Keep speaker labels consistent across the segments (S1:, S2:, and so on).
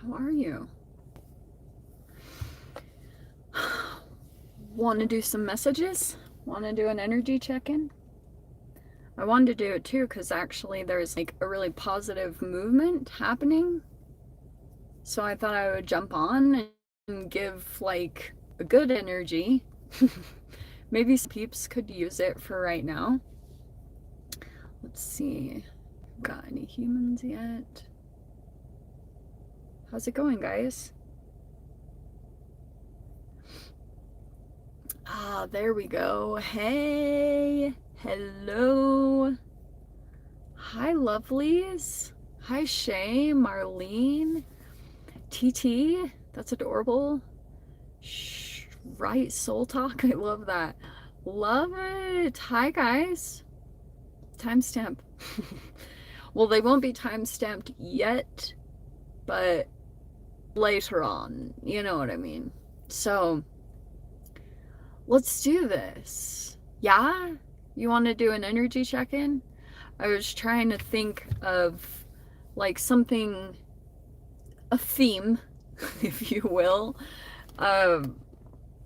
S1: How are you? Want to do some messages? Want to do an energy check-in? I wanted to do it too because actually there's like a really positive movement happening. So I thought I would jump on and give like a good energy. Maybe some peeps could use it for right now. Let's see. Got any humans yet? How's it going, guys? Ah, there we go. Hey, hello. Hi, lovelies. Hi, Shay, Marlene, TT. That's adorable. Shh, right, soul talk. I love that. Love it. Hi, guys. Timestamp. Well, they won't be timestamped yet, but later on. You know what I mean. So, let's do this. Yeah? You want to do an energy check-in? I was trying to think of like something, a theme, if you will,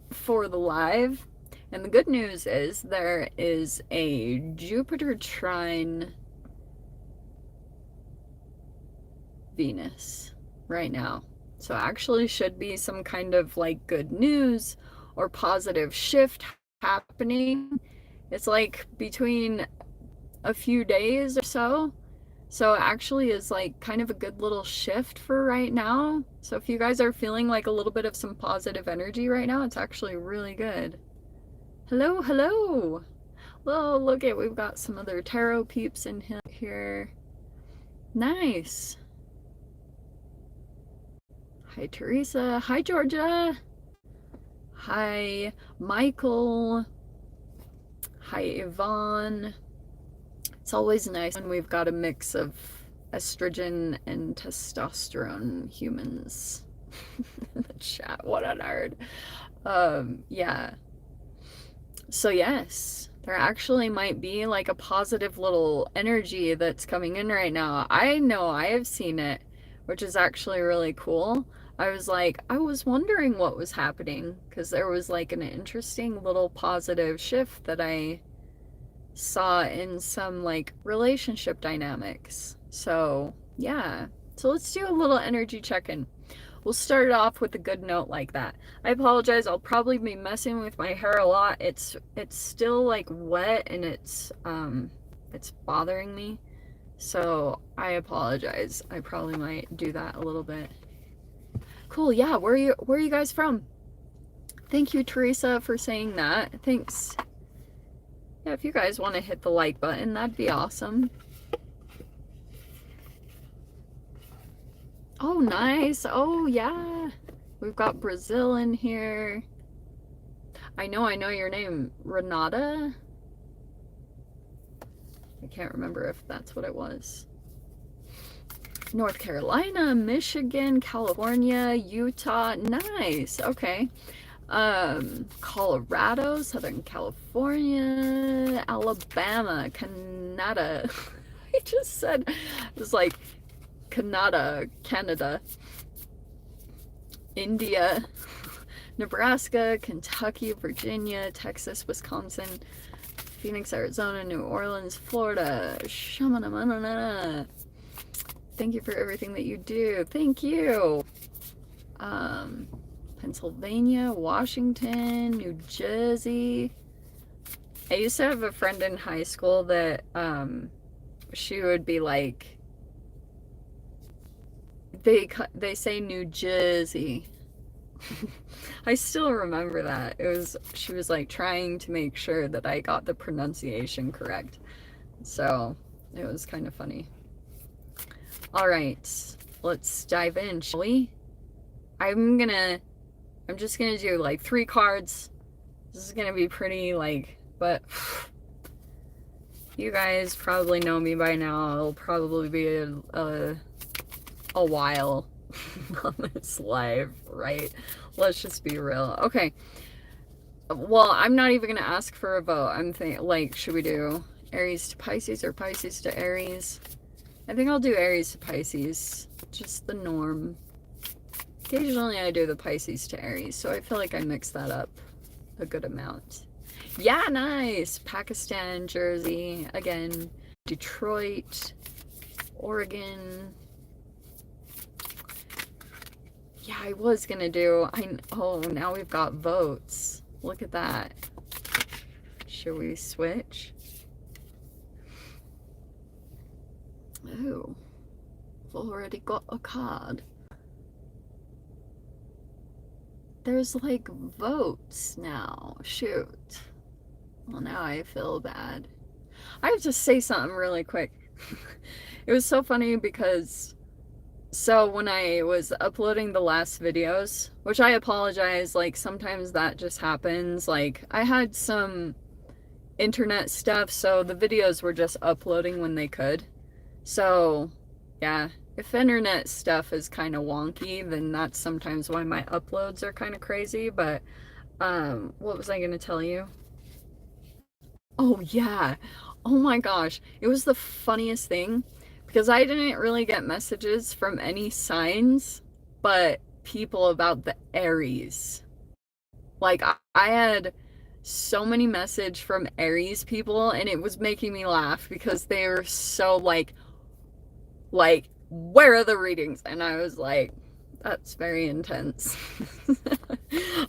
S1: for the live. And the good news is there is a Jupiter trine Venus right now. So actually should be some kind of like good news or positive shift happening. It's like between a few days or so. So it actually is like kind of a good little shift for right now. So if you guys are feeling like a little bit of some positive energy right now, it's actually really good. Hello, hello. Well, look at, we've got some other tarot peeps in here. Nice. Hi, Teresa. Hi, Georgia. Hi, Michael. Hi, Yvonne. It's always nice when we've got a mix of estrogen and testosterone humans in the chat. What a nerd. Yeah. So yes, there actually might be like a positive little energy that's coming in right now. I know I have seen it, which is actually really cool. I was wondering what was happening because there was like an interesting little positive shift that I saw in some like relationship dynamics. So yeah, so let's do a little energy check-in. We'll start it off with a good note like that. I apologize, I'll probably be messing with my hair a lot. It's still like wet and it's bothering me, so I apologize. I probably might do that a little bit. Cool. Yeah, where are you guys from? Thank you, Teresa, for saying that. Thanks. Yeah, if you guys want to hit the like button, that'd be awesome. Oh, nice. Oh, yeah. We've got Brazil in here. I know your name. Renata? I can't remember if that's what it was. North Carolina, Michigan, California, Utah. Nice. Okay. Colorado, Southern California, Alabama, Canada. I just said, it was like Canada, India, Nebraska, Kentucky, Virginia, Texas, Wisconsin, Phoenix, Arizona, New Orleans, Florida, Shamanamana. Thank you for everything that you do. Thank you. Pennsylvania, Washington, New Jersey. I used to have a friend in high school that she would be like, they say New Jersey. I still remember that. She was like trying to make sure that I got the pronunciation correct. So it was kind of funny. All right, let's dive in, shall we? I'm just gonna do like 3 cards. This is gonna be pretty like, but you guys probably know me by now. It'll probably be a while on this live, right? Let's just be real. Okay. Well, I'm not even gonna ask for a vote. I'm thinking, like, should we do Aries to Pisces or Pisces to Aries? I think I'll do Aries to Pisces. Just the norm. Occasionally I do the Pisces to Aries, so I feel like I mix that up a good amount. Yeah, nice. Pakistan, Jersey, again, Detroit, Oregon. Yeah, I was gonna do, oh, now we've got votes. Look at that. Should we switch? Oh, I've already got a card. There's like votes now. Shoot. Well, now I feel bad. I have to say something really quick. It was so funny because, so when I was uploading the last videos, which I apologize, like sometimes that just happens. Like I had some internet stuff, so the videos were just uploading when they could. So yeah, if internet stuff is kind of wonky, then that's sometimes why my uploads are kind of crazy. But what was I gonna tell you? Oh yeah, oh my gosh, it was the funniest thing because I didn't really get messages from any signs but people about the Aries. Like I had so many messages from Aries people, and it was making me laugh because they were so like where are the readings? And I was like, that's very intense.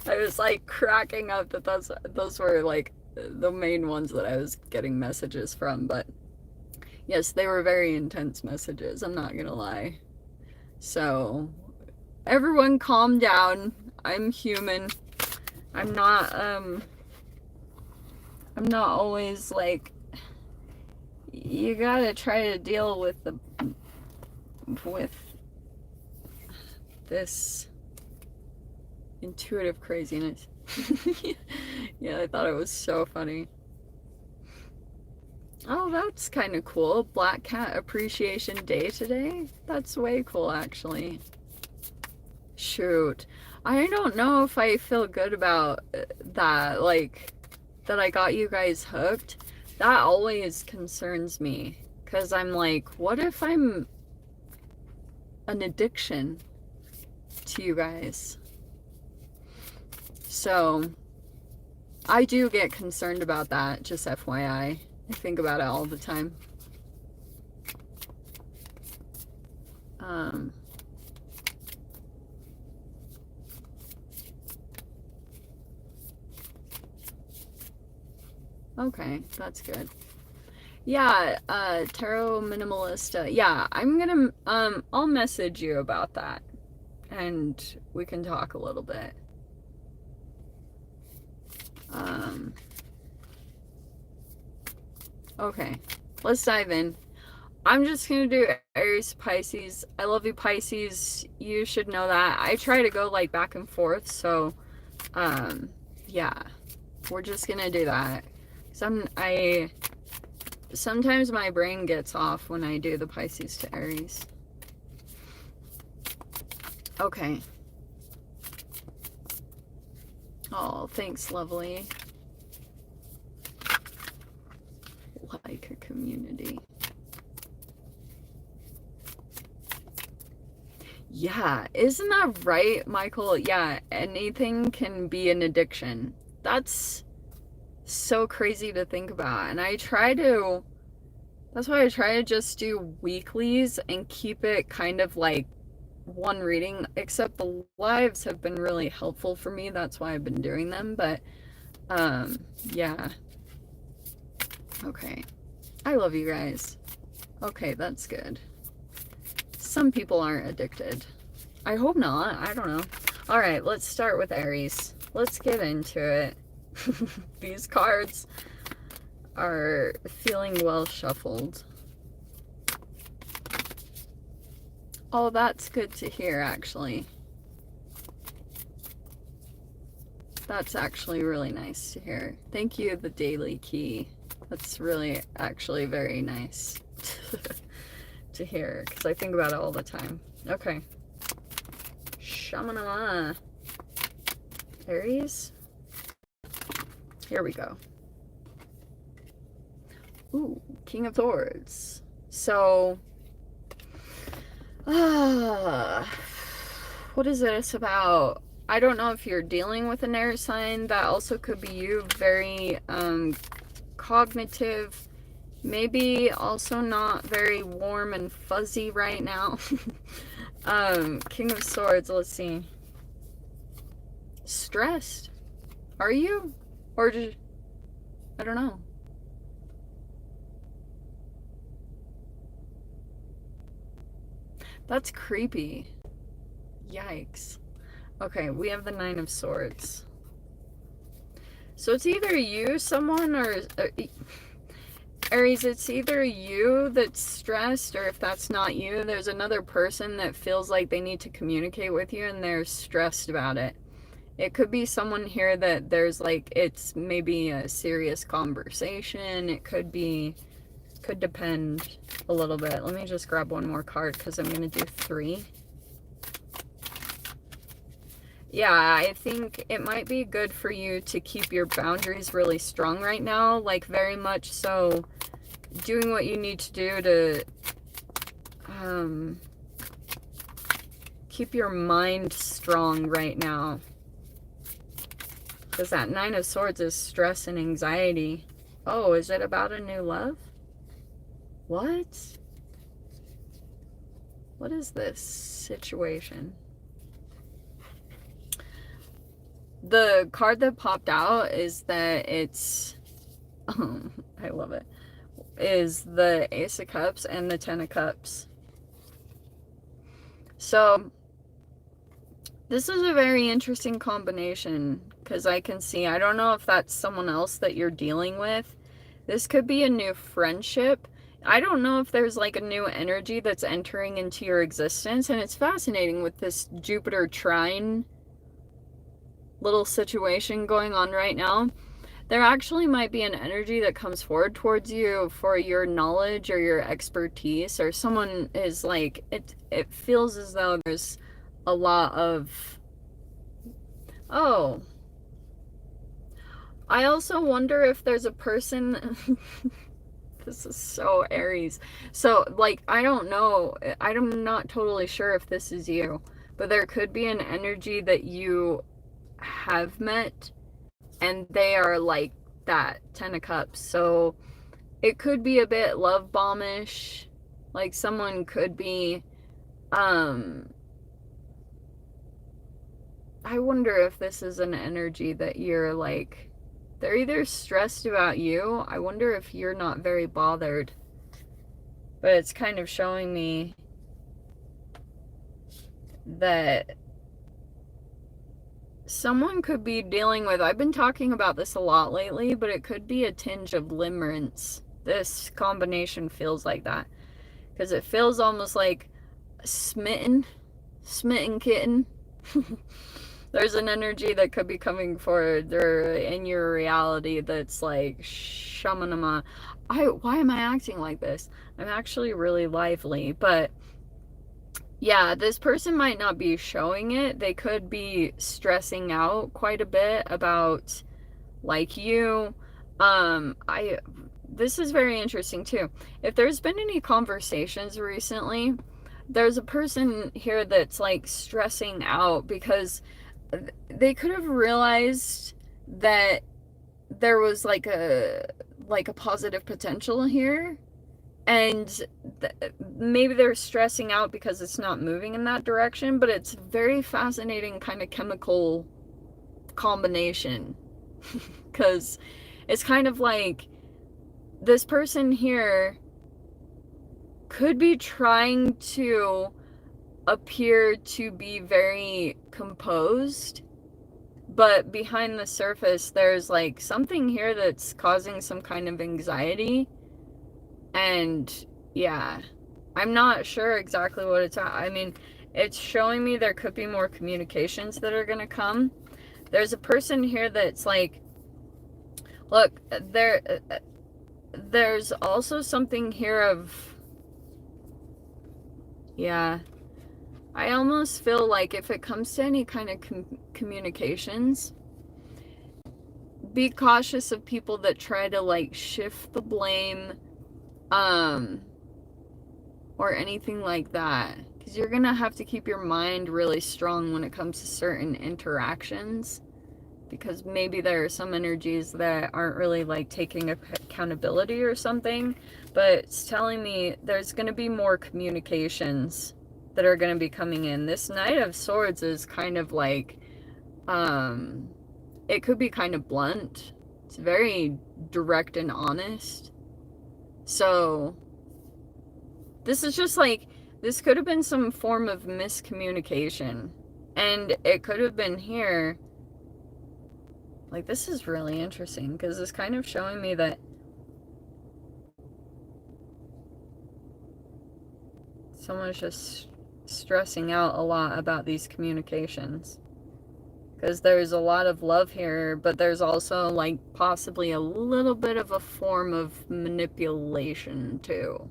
S1: I was like cracking up that those were like the main ones that I was getting messages from. But yes, they were very intense messages, I'm not gonna lie. So everyone calm down. I'm human. I'm not always like, you gotta try to deal with this intuitive craziness. Yeah, I thought it was so funny. Oh, that's kind of cool. Black Cat Appreciation Day today? That's way cool, actually. Shoot. I don't know if I feel good about that, like, that I got you guys hooked. That always concerns me. Because I'm like, what if I'm an addiction to you guys? So, I do get concerned about that, just FYI. I think about it all the time. Okay, that's good. Yeah, Tarot Minimalista. Yeah, I'm gonna, I'll message you about that. And we can talk a little bit. Okay, let's dive in. I'm just gonna do Aries, Pisces. I love you, Pisces. You should know that. I try to go like back and forth, so yeah, we're just gonna do that. Sometimes my brain gets off when I do the Pisces to Aries. Okay. Oh, thanks, lovely. Like a community. Yeah, isn't that right, Michael? Yeah, anything can be an addiction. That's so crazy to think about. And that's why I try to just do weeklies and keep it kind of like one reading, except the lives have been really helpful for me. That's why I've been doing them. But yeah. Okay. I love you guys. Okay, that's good. Some people aren't addicted. I hope not. I don't know. All right, let's start with Aries. Let's get into it. These cards are feeling well shuffled. Oh, that's good to hear, actually. That's actually really nice to hear. Thank you, the Daily Key. That's really actually very nice to hear, because I think about it all the time. Okay. Shamanama. Aries. Here we go. Ooh, King of Swords. So, what is this about? I don't know if you're dealing with an air sign. That also could be you. Very cognitive. Maybe also not very warm and fuzzy right now. King of Swords, let's see. Stressed. Are you? Or just, I don't know. That's creepy. Yikes. Okay, we have the Nine of Swords. So it's either you, someone, or Aries, it's either you that's stressed, or if that's not you, there's another person that feels like they need to communicate with you and they're stressed about it. It could be someone here that there's like, it's maybe a serious conversation. It could depend a little bit. Let me just grab one more card because I'm going to do 3. Yeah, I think it might be good for you to keep your boundaries really strong right now. Like, very much so doing what you need to do to keep your mind strong right now. Because that Nine of Swords is stress and anxiety. Oh, is it about a new love? What? What is this situation? The card that popped out is that it's, I love it, is the Ace of Cups and the Ten of Cups. So, this is a very interesting combination, because I can see, I don't know if that's someone else that you're dealing with. This could be a new friendship. I don't know if there's like a new energy that's entering into your existence, and it's fascinating with this Jupiter trine little situation going on right now. There actually might be an energy that comes forward towards you for your knowledge or your expertise, or someone is like, it feels as though there's a lot of, oh, I also wonder if there's a person this is so Aries. So, like, I don't know, I'm not totally sure if this is you, but there could be an energy that you have met and they are like that Ten of Cups. So it could be a bit love bombish. Like, someone could be I wonder if this is an energy that you're like, they're either stressed about you. I wonder if you're not very bothered, but it's kind of showing me that someone could be dealing with, I've been talking about this a lot lately, but it could be a tinge of limerence. This combination feels like that, because it feels almost like smitten kitten. There's an energy that could be coming forward or in your reality that's like, shamanama. Why am I acting like this? I'm actually really lively, but yeah, this person might not be showing it. They could be stressing out quite a bit about, like, you. This is very interesting too. If there's been any conversations recently, there's a person here that's like stressing out because they could have realized that there was like a positive potential here, and maybe they're stressing out because it's not moving in that direction. But it's very fascinating kind of chemical combination, because it's kind of like this person here could be trying to appear to be very composed, but behind the surface there's like something here that's causing some kind of anxiety. And yeah, I'm not sure exactly what it's at. I mean, it's showing me there could be more communications that are gonna come. There's a person here that's like, look, there's also something here of, yeah, I almost feel like if it comes to any kind of communications, be cautious of people that try to like shift the blame or anything like that, Because you're going to have to keep your mind really strong when it comes to certain interactions. Because maybe there are some energies that aren't really like taking accountability or something. But it's telling me there's going to be more communications that are going to be coming in. This Knight of Swords is kind of like, it could be kind of blunt. It's very direct and honest. So this is just like, this could have been some form of miscommunication. And it could have been here. Like, this is really interesting because it's kind of showing me that someone's just stressing out a lot about these communications. Because there's a lot of love here, but there's also, like, possibly a little bit of a form of manipulation, too.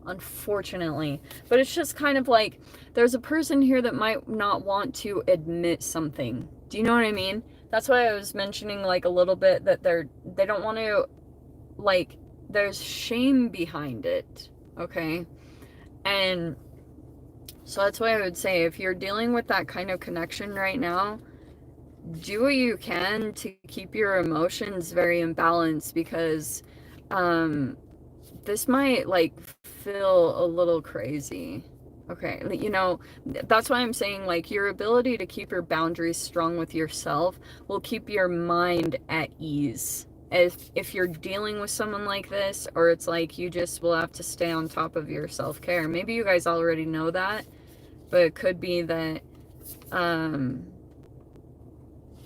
S1: Unfortunately. But it's just kind of like, there's a person here that might not want to admit something. Do you know what I mean? That's why I was mentioning, like, a little bit that they don't want to, like, there's shame behind it, okay? And so that's why I would say, if you're dealing with that kind of connection right now, do what you can to keep your emotions very in balance, because this might, like, feel a little crazy. Okay, you know, that's why I'm saying, like, your ability to keep your boundaries strong with yourself will keep your mind at ease. If you're dealing with someone like this, or it's like you just will have to stay on top of your self-care. Maybe you guys already know that, but it could be that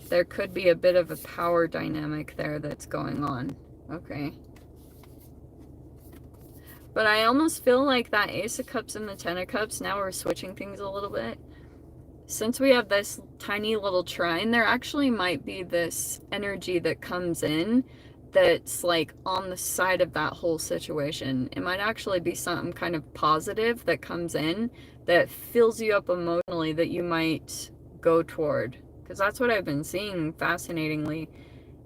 S1: there could be a bit of a power dynamic there that's going on. Okay. But I almost feel like that Ace of Cups and the Ten of Cups, now we're switching things a little bit. Since we have this tiny little trine, there actually might be this energy that comes in that's like on the side of that whole situation. It might actually be something kind of positive that comes in that fills you up emotionally that you might go toward. Because that's what I've been seeing, fascinatingly.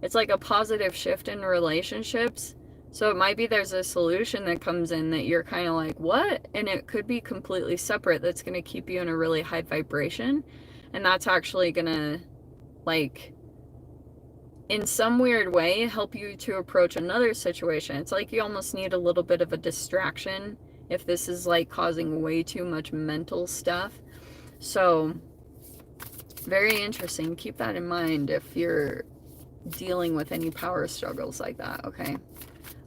S1: It's like a positive shift in relationships. So it might be there's a solution that comes in that you're kind of like, what? And it could be completely separate that's going to keep you in a really high vibration. And that's actually going to, like, in some weird way, help you to approach another situation. It's like you almost need a little bit of a distraction if this is, like, causing way too much mental stuff. So, very interesting. Keep that in mind if you're dealing with any power struggles like that, okay?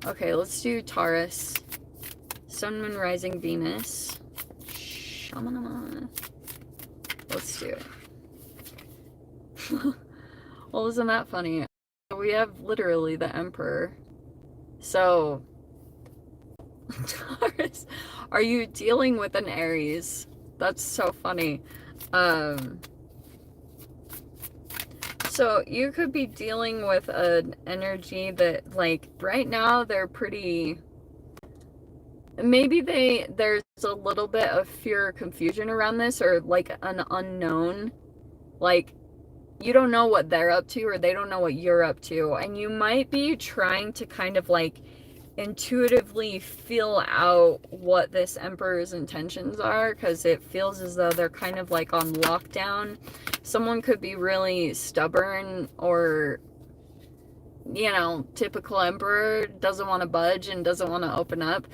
S1: Okay, let's do Taurus. Sun, Moon, Rising, Venus. Shamanama. Let's do it. Well, isn't that funny? We have literally the Emperor. So, Taurus, are you dealing with an Aries? That's so funny. So you could be dealing with an energy that, like, right now they're pretty, maybe there's a little bit of fear or confusion around this, or like an unknown, like you don't know what they're up to or they don't know what you're up to, and you might be trying to kind of like intuitively feel out what this Emperor's intentions are, because it feels as though they're kind of like on lockdown. Someone could be really stubborn, or, you know, typical Emperor, doesn't want to budge and doesn't want to open up.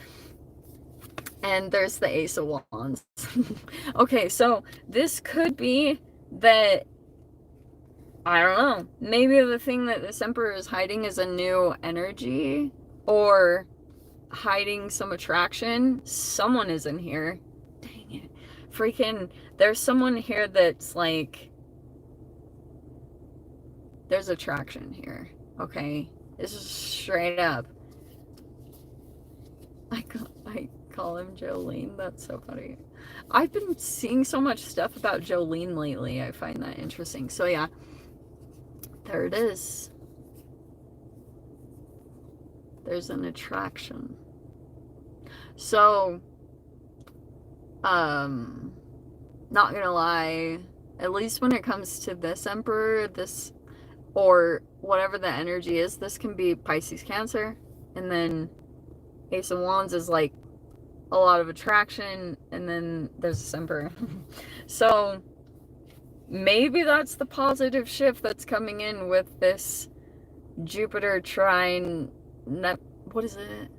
S1: And there's the Ace of Wands. Okay, so this could be that, I don't know, maybe the thing that this Emperor is hiding is a new energy, or hiding some attraction. Someone is in here. Dang it. Freaking, there's someone here that's like, there's attraction here. Okay? This is straight up. I call him Jolene. That's so funny. I've been seeing so much stuff about Jolene lately. I find that interesting. So yeah, there it is. There's an attraction. So, not gonna lie, at least when it comes to this Emperor, this, or whatever the energy is, this can be Pisces, Cancer, and then Ace of Wands is like a lot of attraction, and then there's this Emperor. So maybe that's the positive shift that's coming in with this Jupiter trine, what is it?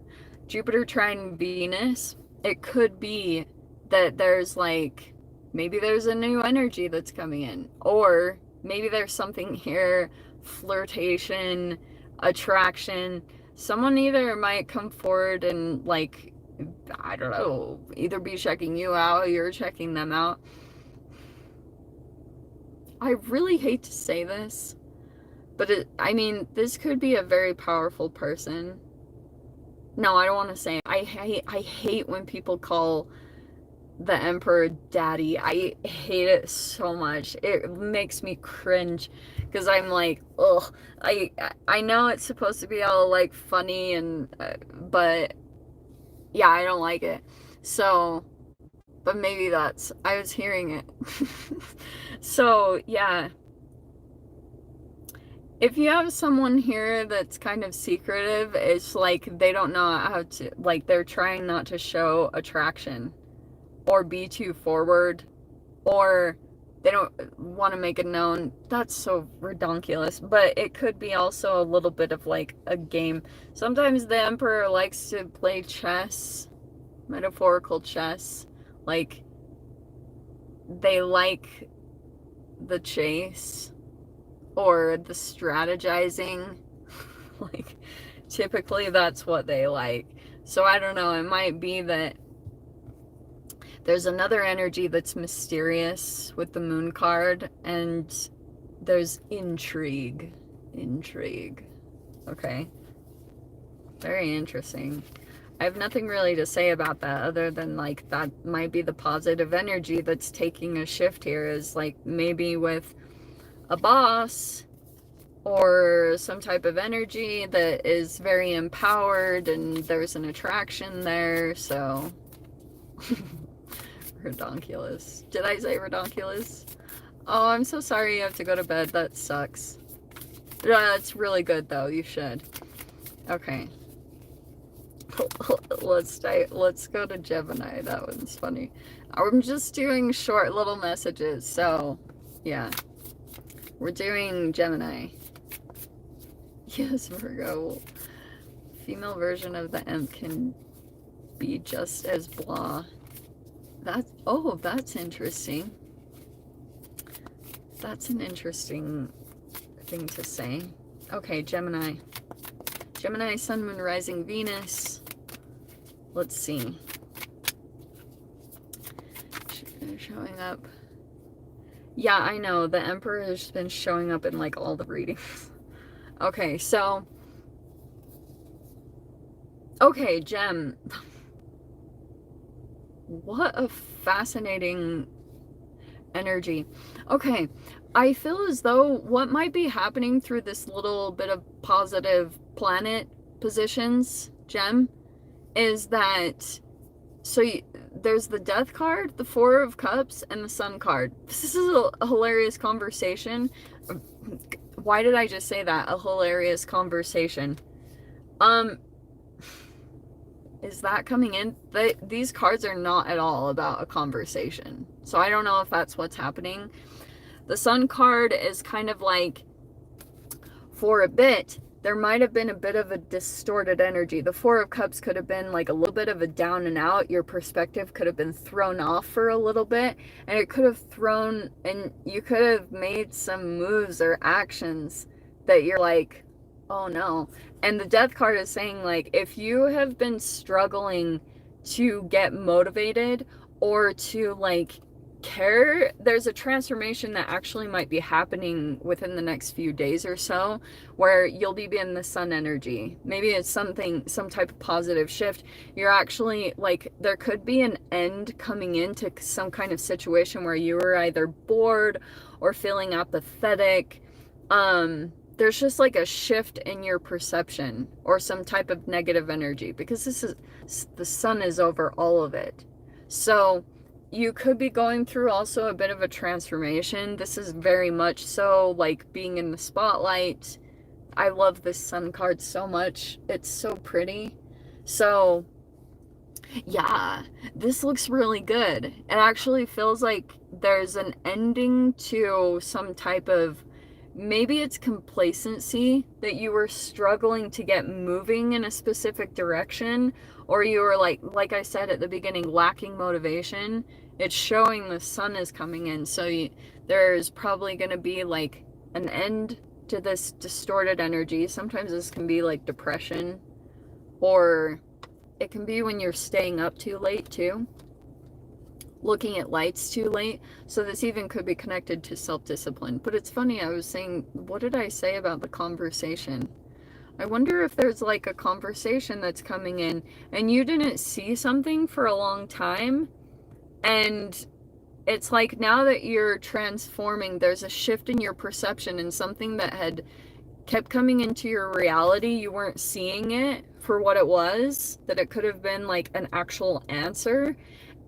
S1: Jupiter trine Venus. It could be that there's like, maybe there's a new energy that's coming in, or maybe there's something here, flirtation, attraction. Someone either might come forward and like, I don't know, either be checking you out or you're checking them out. I really hate to say this, but I mean, this could be a very powerful person. No, I don't want to say. I hate when people call the Emperor daddy. I hate it so much. It makes me cringe because I'm like, ugh. I know it's supposed to be all like funny and but yeah, I don't like it. So, but maybe that's, I was hearing it. So, yeah. If you have someone here that's kind of secretive, it's like they don't know how to, like they're trying not to show attraction or be too forward, or they don't want to make it known. That's so redonkulous, but it could be also a little bit of like a game. Sometimes the Emperor likes to play chess, metaphorical chess. Like, they like the chase or the strategizing. Like, typically that's what they like. So I don't know, it might be that there's another energy that's mysterious with the moon card, and there's intrigue. Okay, very interesting. I have nothing really to say about that other than like that might be the positive energy that's taking a shift here, is like maybe with a boss or some type of energy that is very empowered, and there's an attraction there. So redonkulous. Did I say redonkulous? Oh, I'm so sorry you have to go to bed. That sucks. It's really good though. You should. Okay. Let's go to Gemini. That one's funny. I'm just doing short little messages, so yeah. We're doing Gemini. Yes, Virgo. Female version of the imp can be just as blah. That's interesting. That's an interesting thing to say. Okay, Gemini. Gemini, Sun, Moon, Rising, Venus. Let's see. Showing up. Yeah, I know. The Emperor has been showing up in like all the readings. Okay, so. Okay, Gem. What a fascinating energy. Okay, I feel as though what might be happening through this little bit of positive planet positions, Gem, is that, so there's the Death card, the Four of Cups, and the Sun card. This is a hilarious conversation. Why did I just say that? A hilarious conversation. Is that coming in? These cards are not at all about a conversation. So I don't know if that's what's happening. The Sun card is kind of like, for a bit, there might have been a bit of a distorted energy. The Four of Cups could have been like a little bit of a down and out. Your perspective could have been thrown off for a little bit, and it could have thrown, and you could have made some moves or actions that you're like, oh no. And the Death card is saying, like, if you have been struggling to get motivated or to like care, there's a transformation that actually might be happening within the next few days or so, where you'll be in the Sun energy. Maybe it's some type of positive shift. You're actually like, there could be an end coming into some kind of situation where you were either bored or feeling apathetic. There's just like a shift in your perception or some type of negative energy, because the Sun is over all of it. So you could be going through also a bit of a transformation. This is very much so like being in the spotlight. I love this Sun card so much. It's so pretty. So Yeah, this looks really good. It actually feels like there's an ending to some type of, maybe it's complacency, that you were struggling to get moving in a specific direction, or you were like I said at the beginning, lacking motivation. It's showing the sun is coming in, so there's probably going to be like an end to this distorted energy. Sometimes this can be like depression, or it can be when you're staying up too late too, looking at lights too late. So this even could be connected to self-discipline. But it's funny, I was saying, what did I say about the conversation? I wonder if there's like a conversation that's coming in and you didn't see something for a long time, and it's like now that you're transforming, there's a shift in your perception, and something that had kept coming into your reality, you weren't seeing it for what it was, that it could have been like an actual answer,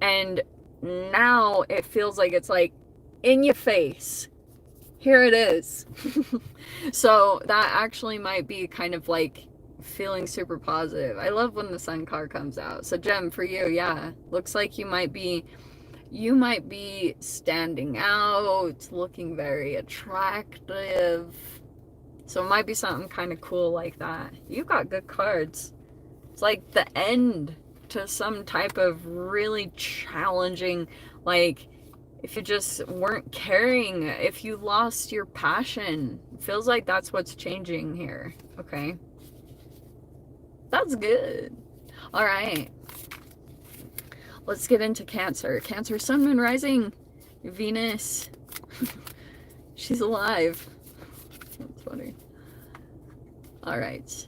S1: and now it feels like it's like in your face, here it is. So that actually might be kind of like feeling super positive. I love when the sun card comes out. So Gem, for you, yeah, looks like you might be standing out, looking very attractive. So it might be something kind of cool like that. You got good cards. It's like the end to some type of really challenging, like if you just weren't caring, if you lost your passion. It feels like that's what's changing here. Okay. That's good. All right. Let's get into Cancer. Cancer, Sun, Moon, Rising, Venus. She's alive. That's funny. All right.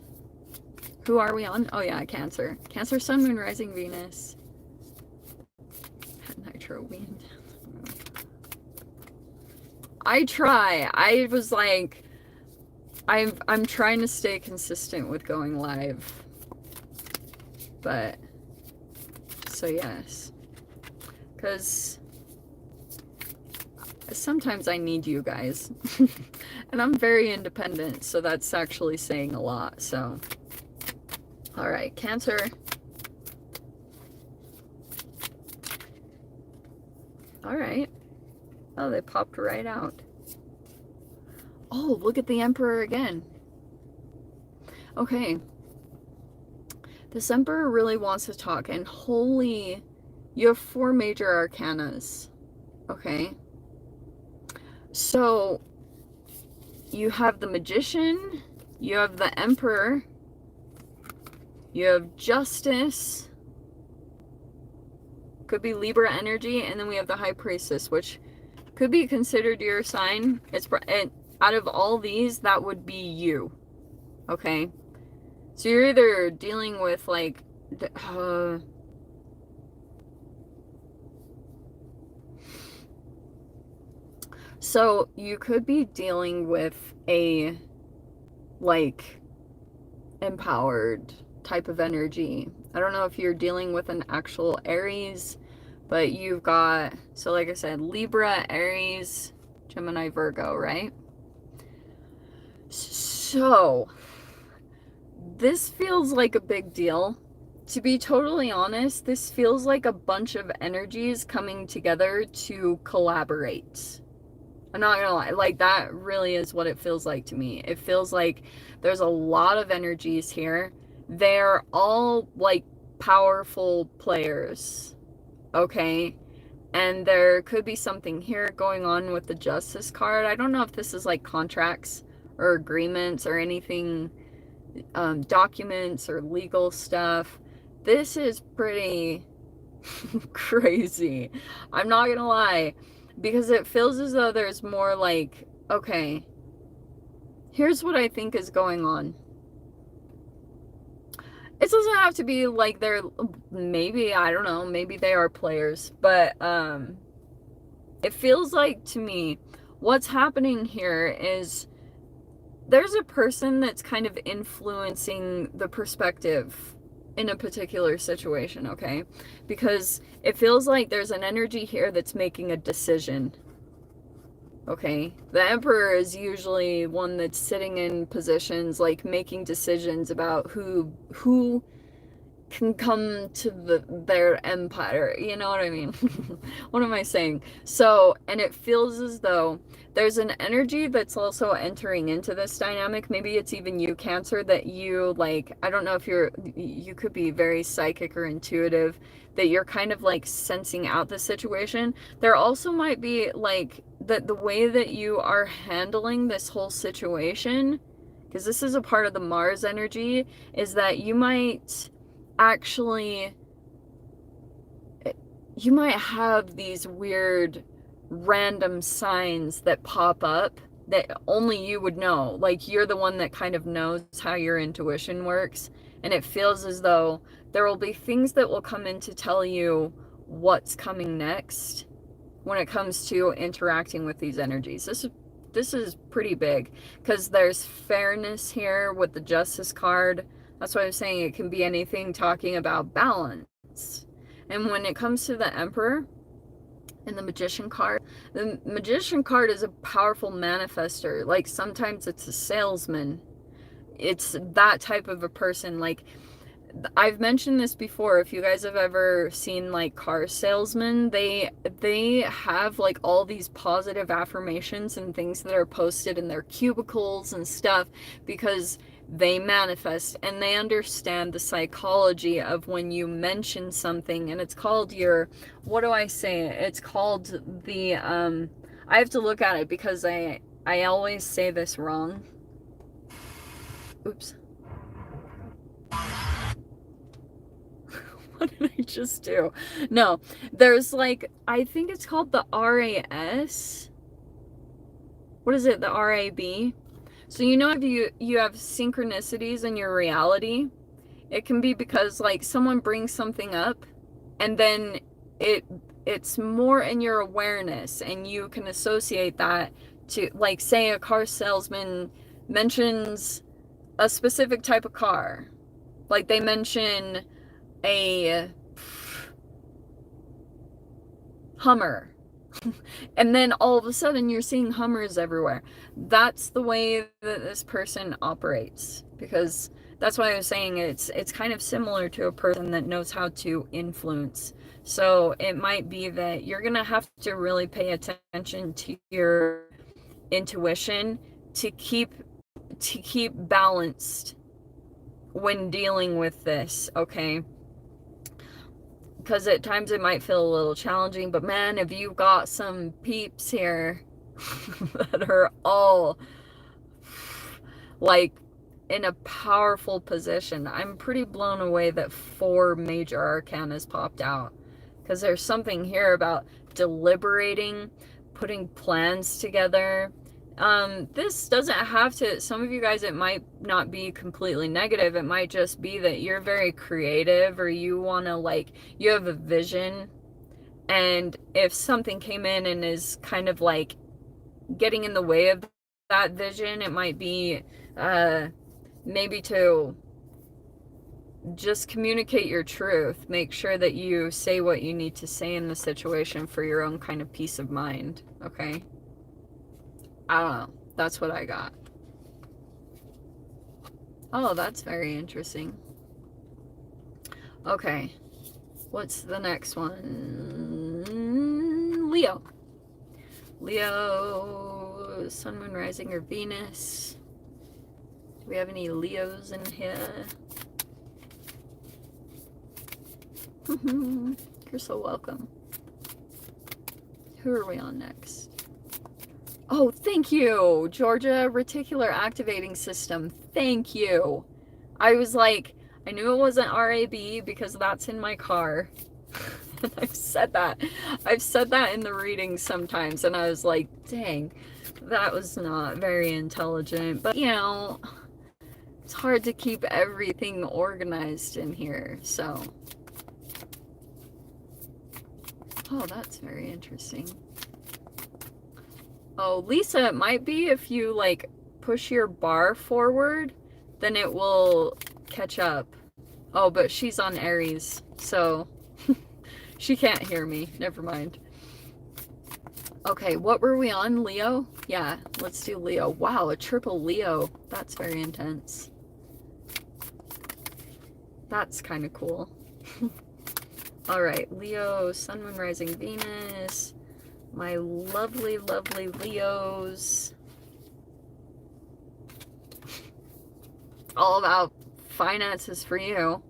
S1: Who are we on? Oh yeah, Cancer. Cancer, Sun, Moon, Rising, Venus. Nitro Wind. I try. I was like, I'm trying to stay consistent with going live. But, so yes. Because sometimes I need you guys. And I'm very independent, so that's actually saying a lot, so. All right, Cancer. All right. Oh, they popped right out. Oh, look at the Emperor again. Okay. This Emperor really wants to talk, and holy, you have 4 major arcanas. Okay. So, you have the Magician, you have the Emperor, you have Justice, could be Libra energy, and then we have the High Priestess, which could be considered your sign. It's out of all these, that would be you. Okay? So you're either dealing with like so you could be dealing with a like empowered type of energy. I don't know if you're dealing with an actual Aries, but you've got, so like I said, Libra, Aries, Gemini, Virgo, right? So this feels like a big deal. To be totally honest, this feels like a bunch of energies coming together to collaborate. I'm not gonna lie, like that really is what it feels like to me. It feels like there's a lot of energies here. They're all like powerful players, okay? And there could be something here going on with the Justice card. I don't know if this is like contracts or agreements or anything, documents or legal stuff. This is pretty crazy. I'm not gonna lie. Because it feels as though there's more like, okay, here's what I think is going on. It doesn't have to be like they're, maybe, I don't know, maybe they are players. But it feels like to me, what's happening here is there's a person that's kind of influencing the perspective in a particular situation, okay? Because it feels like there's an energy here that's making a decision, okay? The Emperor is usually one that's sitting in positions, like making decisions about who can come to their empire. You know what I mean? What am I saying? So, and it feels as though there's an energy that's also entering into this dynamic. Maybe it's even you, Cancer, that you like, I don't know if you could be very psychic or intuitive, that you're kind of like sensing out the situation. There also might be like that the way that you are handling this whole situation, because this is a part of the Mars energy, is that you might actually, you might have these weird random signs that pop up that only you would know. Like, you're the one that kind of knows how your intuition works, and it feels as though there will be things that will come in to tell you what's coming next when it comes to interacting with these energies. This is pretty big, because there's fairness here with the Justice card. That's why I'm saying it can be anything talking about balance. And when it comes to the Emperor and the Magician card is a powerful manifester. Like, sometimes it's a salesman. It's that type of a person. Like, I've mentioned this before. If you guys have ever seen like car salesmen, they have like all these positive affirmations and things that are posted in their cubicles and stuff, because they manifest and they understand the psychology of when you mention something. And it's called your, what do I say? It's called the I have to look at it because I always say this wrong. Oops. What did I just do? No, there's like, I think it's called the RAS. What is it? The RAB? So you know, if you have synchronicities in your reality, it can be because like someone brings something up and then it's more in your awareness, and you can associate that to, like, say a car salesman mentions a specific type of car. Like, they mention a Hummer. And then all of a sudden you're seeing Hummers everywhere. That's the way that this person operates, because that's why I was saying it's kind of similar to a person that knows how to influence. So it might be that you're gonna have to really pay attention to your intuition to keep balanced when dealing with this, okay? Because at times it might feel a little challenging, but man, if you've got some peeps here that are all like in a powerful position, I'm pretty blown away that 4 major arcanas popped out, because there's something here about deliberating, putting plans together. This doesn't have to, some of you guys, it might not be completely negative. It might just be that you're very creative, or you want to, like, you have a vision, and if something came in and is kind of like getting in the way of that vision, it might be maybe to just communicate your truth. Make sure that you say what you need to say in the situation for your own kind of peace of mind, okay? I don't know. That's what I got. Oh, that's very interesting. Okay. What's the next one? Leo. Leo, Sun, Moon, Rising, or Venus. Do we have any Leos in here? You're so welcome. Who are we on next? Oh, thank you, Georgia. Reticular activating system. Thank you. I was like, I knew it wasn't RAB because that's in my car. And I've said that in the readings sometimes, and I was like, dang, that was not very intelligent. But, you know, it's hard to keep everything organized in here, so. Oh, that's very interesting. Oh, Lisa, it might be if you, like, push your bar forward, then it will catch up. Oh, but she's on Aries, so she can't hear me. Never mind. Okay, what were we on? Leo? Yeah, let's do Leo. Wow, a triple Leo. That's very intense. That's kind of cool. All right, Leo, Sun, Moon, Rising, Venus. My lovely, lovely Leos. All about finances for you.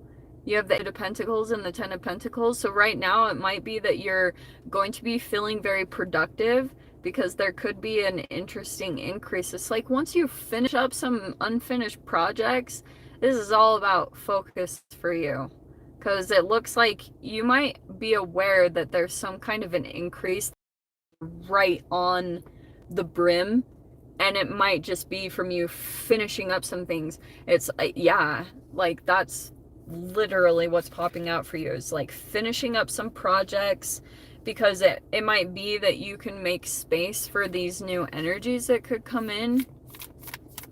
S1: You have the Eight of Pentacles and the Ten of Pentacles. So right now it might be that you're going to be feeling very productive because there could be an interesting increase. It's like once you finish up some unfinished projects, this is all about focus for you. Because it looks like you might be aware that there's some kind of an increase right on the brim, and it might just be from you finishing up some things. It's yeah, like that's literally what's popping out for you, is like finishing up some projects, because it might be that you can make space for these new energies that could come in,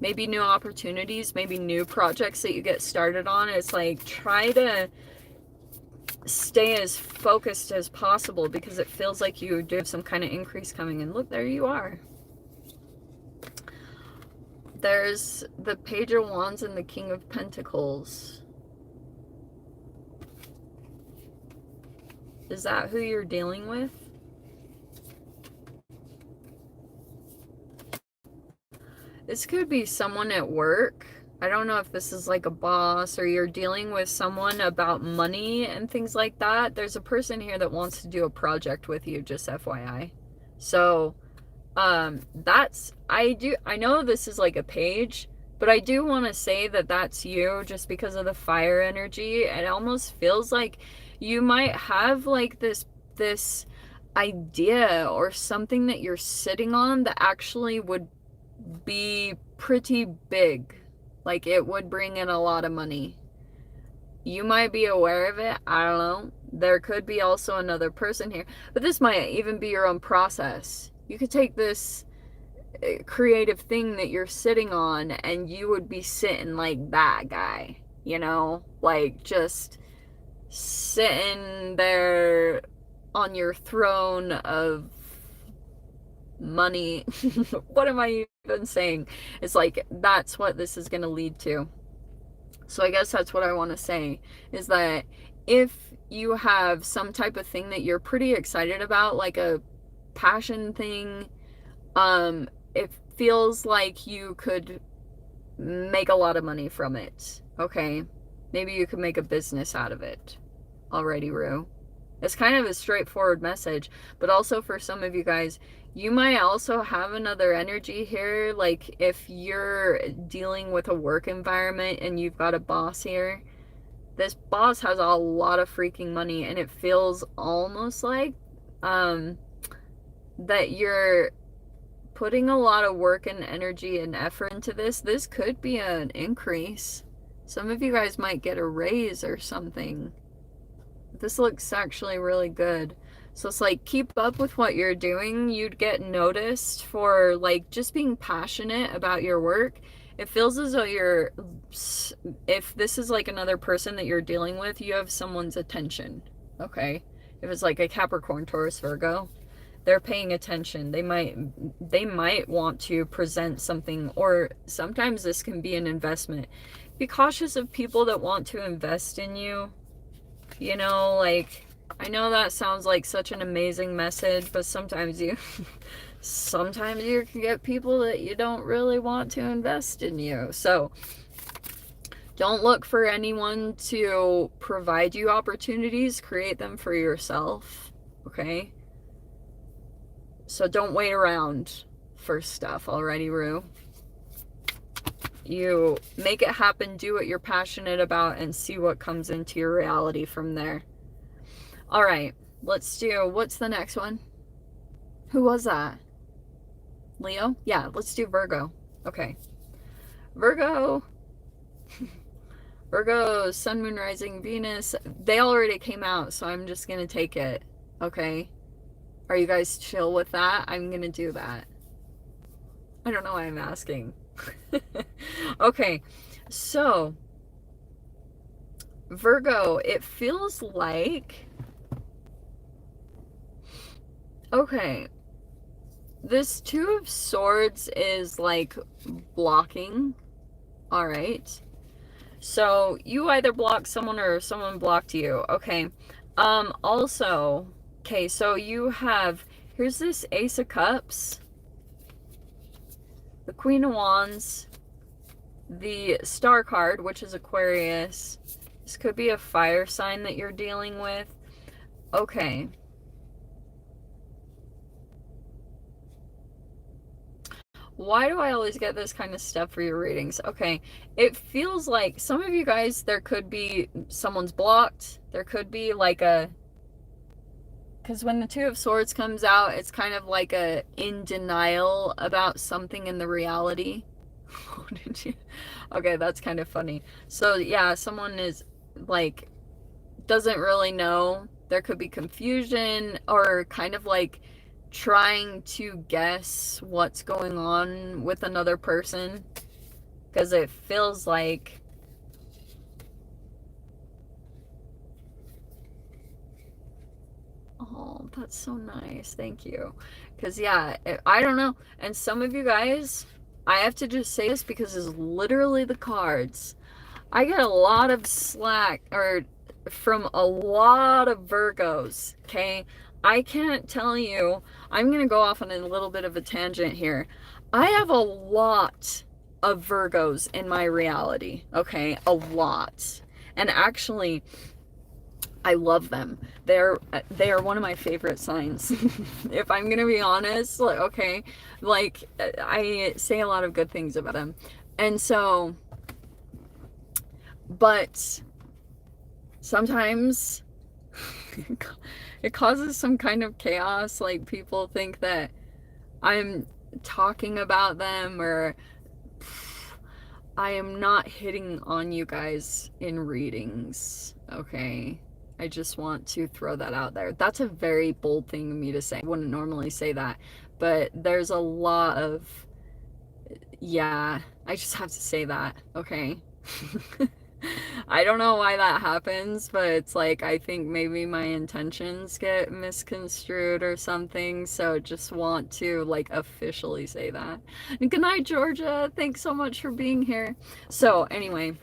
S1: maybe new opportunities, maybe new projects that you get started on. It's like try to stay as focused as possible because it feels like you do have some kind of increase coming in. Look, there you are. There's the Page of Wands and the King of Pentacles. Is that who you're dealing with? This could be someone at work. I don't know if this is like a boss or you're dealing with someone about money and things like that. There's a person here that wants to do a project with you, just FYI. So, I know this is like a page, but I do want to say that that's you just because of the fire energy. It almost feels like you might have like this idea or something that you're sitting on that actually would be pretty big. Like it would bring in a lot of money. You might be aware of it. I don't know. There could be also another person here. But this might even be your own process. You could take this creative thing that you're sitting on and you would be sitting like that guy. You know? Like just sitting there on your throne of money. What am I even saying? It's like that's what this is going to lead to. So I guess that's what I want to say, is that if you have some type of thing that you're pretty excited about, like a passion thing, it feels like you could make a lot of money from it. Okay, maybe you could make a business out of it. Alrighty, Rue. It's kind of a straightforward message, but also for some of you guys, you might also have another energy here. Like if you're dealing with a work environment and you've got a boss here, this boss has a lot of freaking money, and it feels almost like that you're putting a lot of work and energy and effort into this. This could be an increase. Some of you guys might get a raise or something. This looks actually really good. So it's like, keep up with what you're doing. You'd get noticed for like just being passionate about your work. It feels as though you're, if this is like another person that you're dealing with, you have someone's attention. Okay. If it's like a Capricorn, Taurus, Virgo, they're paying attention. They might want to present something, or sometimes this can be an investment. Be cautious of people that want to invest in you. You know, like, I know that sounds like such an amazing message, but sometimes you can get people that you don't really want to invest in you. So don't look for anyone to provide you opportunities. Create them for yourself. Okay? So don't wait around for stuff. Alrighty, Rue? You make it happen, do what you're passionate about, and see what comes into your reality from there. All right, let's do, what's the next one? Who was that? Leo? Yeah, let's do Virgo. Okay. Virgo. Virgo, Sun, Moon, Rising, Venus. They already came out, so I'm just going to take it. Okay. Are you guys chill with that? I'm going to do that. I don't know why I'm asking. Okay, so Virgo, it feels like, okay, this Two of Swords is like blocking. All right, So you either blocked someone or someone blocked you. Okay. Also, okay, so you have, here's this Ace of Cups, the Queen of Wands, the Star card, which is Aquarius. This could be a fire sign that you're dealing with. Okay. Why do I always get this kind of stuff for your readings? Okay, it feels like some of you guys, there could be someone's blocked. There could be like a, because when the Two of Swords comes out, it's kind of like a in denial about something in the reality. Oh, did you? Okay, that's kind of funny. So yeah, someone is like, doesn't really know. There could be confusion or kind of like trying to guess what's going on with another person, because it feels like oh, that's so nice, thank you. Because yeah, I don't know, and some of you guys, I have to just say this because it's literally the cards. I get a lot of slack or from a lot of Virgos, okay? I can't tell you, I'm going to go off on a little bit of a tangent here. I have a lot of Virgos in my reality, okay? A lot. And actually, I love them. They are one of my favorite signs. If I'm going to be honest, like, okay, like I say a lot of good things about them. And so, but sometimes it causes some kind of chaos. Like people think that I'm talking about them, or I am not hitting on you guys in readings, okay? I just want to throw that out there. That's a very bold thing of me to say. I wouldn't normally say that, but there's a lot of, yeah, I just have to say that, okay? I don't know why that happens, but it's like, I think maybe my intentions get misconstrued or something, so just want to like officially say that. And good night, Georgia. Thanks so much for being here. So anyway,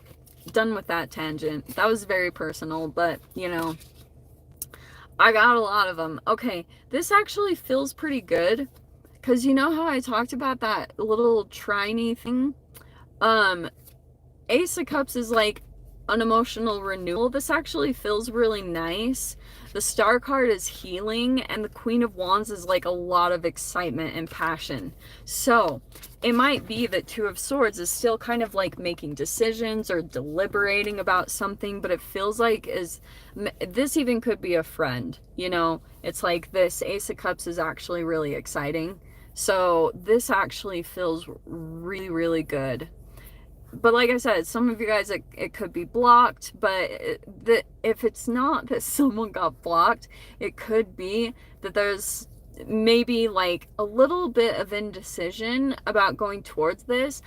S1: done with that tangent. That was very personal, but you know, I got a lot of them. Okay, this actually feels pretty good, because you know how I talked about that little trinity thing? Ace of Cups is like an emotional renewal. This actually feels really nice. The Star card is healing, and the Queen of Wands is like a lot of excitement and passion. So it might be that Two of Swords is still kind of like making decisions or deliberating about something, but it feels like this even could be a friend, you know? It's like this Ace of Cups is actually really exciting. So this actually feels really, really good. But like I said, some of you guys, it could be blocked, but if it's not that someone got blocked, it could be that there's maybe like a little bit of indecision about going towards this.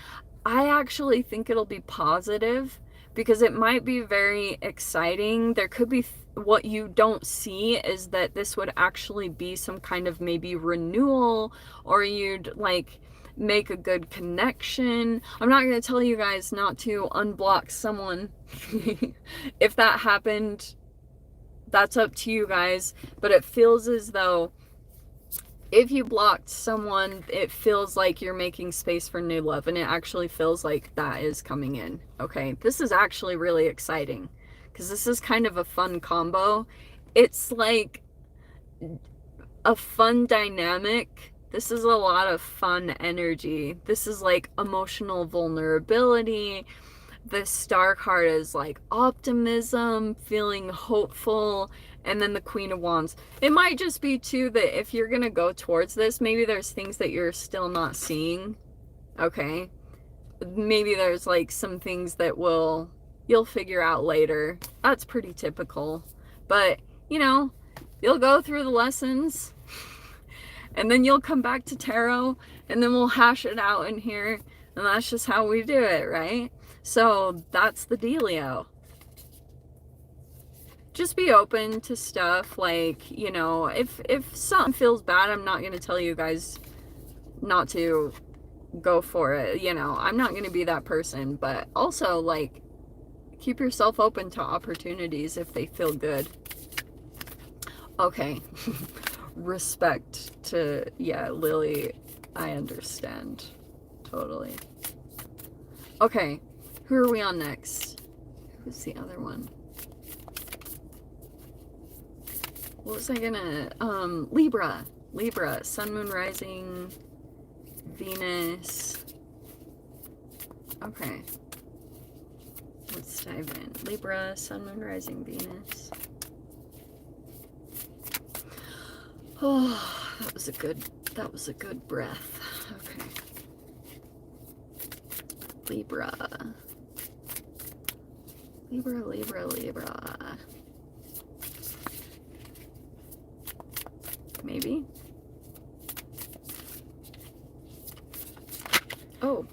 S1: I actually think it'll be positive, because it might be very exciting. There could be, what you don't see is that this would actually be some kind of maybe renewal, or you'd like make a good connection. I'm not going to tell you guys not to unblock someone. If that happened, that's up to you guys. But it feels as though if you blocked someone, it feels like you're making space for new love, and it actually feels like that is coming in. Okay, this is actually really exciting, because this is kind of a fun combo. It's like a fun dynamic. This is a lot of fun energy. This is like emotional vulnerability. The Star card is like optimism, feeling hopeful, and then the Queen of Wands. It might just be too that if you're gonna go towards this, maybe there's things that you're still not seeing, okay? Maybe there's like some things that you'll figure out later. That's pretty typical. But, you know, you'll go through the lessons, and then you'll come back to tarot, and then we'll hash it out in here, and that's just how we do it, right? So that's the dealio. Just be open to stuff, like, you know, if something feels bad, I'm not going to tell you guys not to go for it, you know. I'm not going to be that person, but also, like, Keep yourself open to opportunities if they feel good. Okay. Respect to, yeah, Lily, I understand. Totally. Okay. Who are we on next? Who's the other one? What was I gonna... Libra. Libra. Sun, Moon, Rising, Venus. Okay. Let's dive in. Libra, Sun, Moon, Rising, Venus. Oh, that was a good breath. Okay. Libra. Libra, Libra, Libra. Maybe. Oh.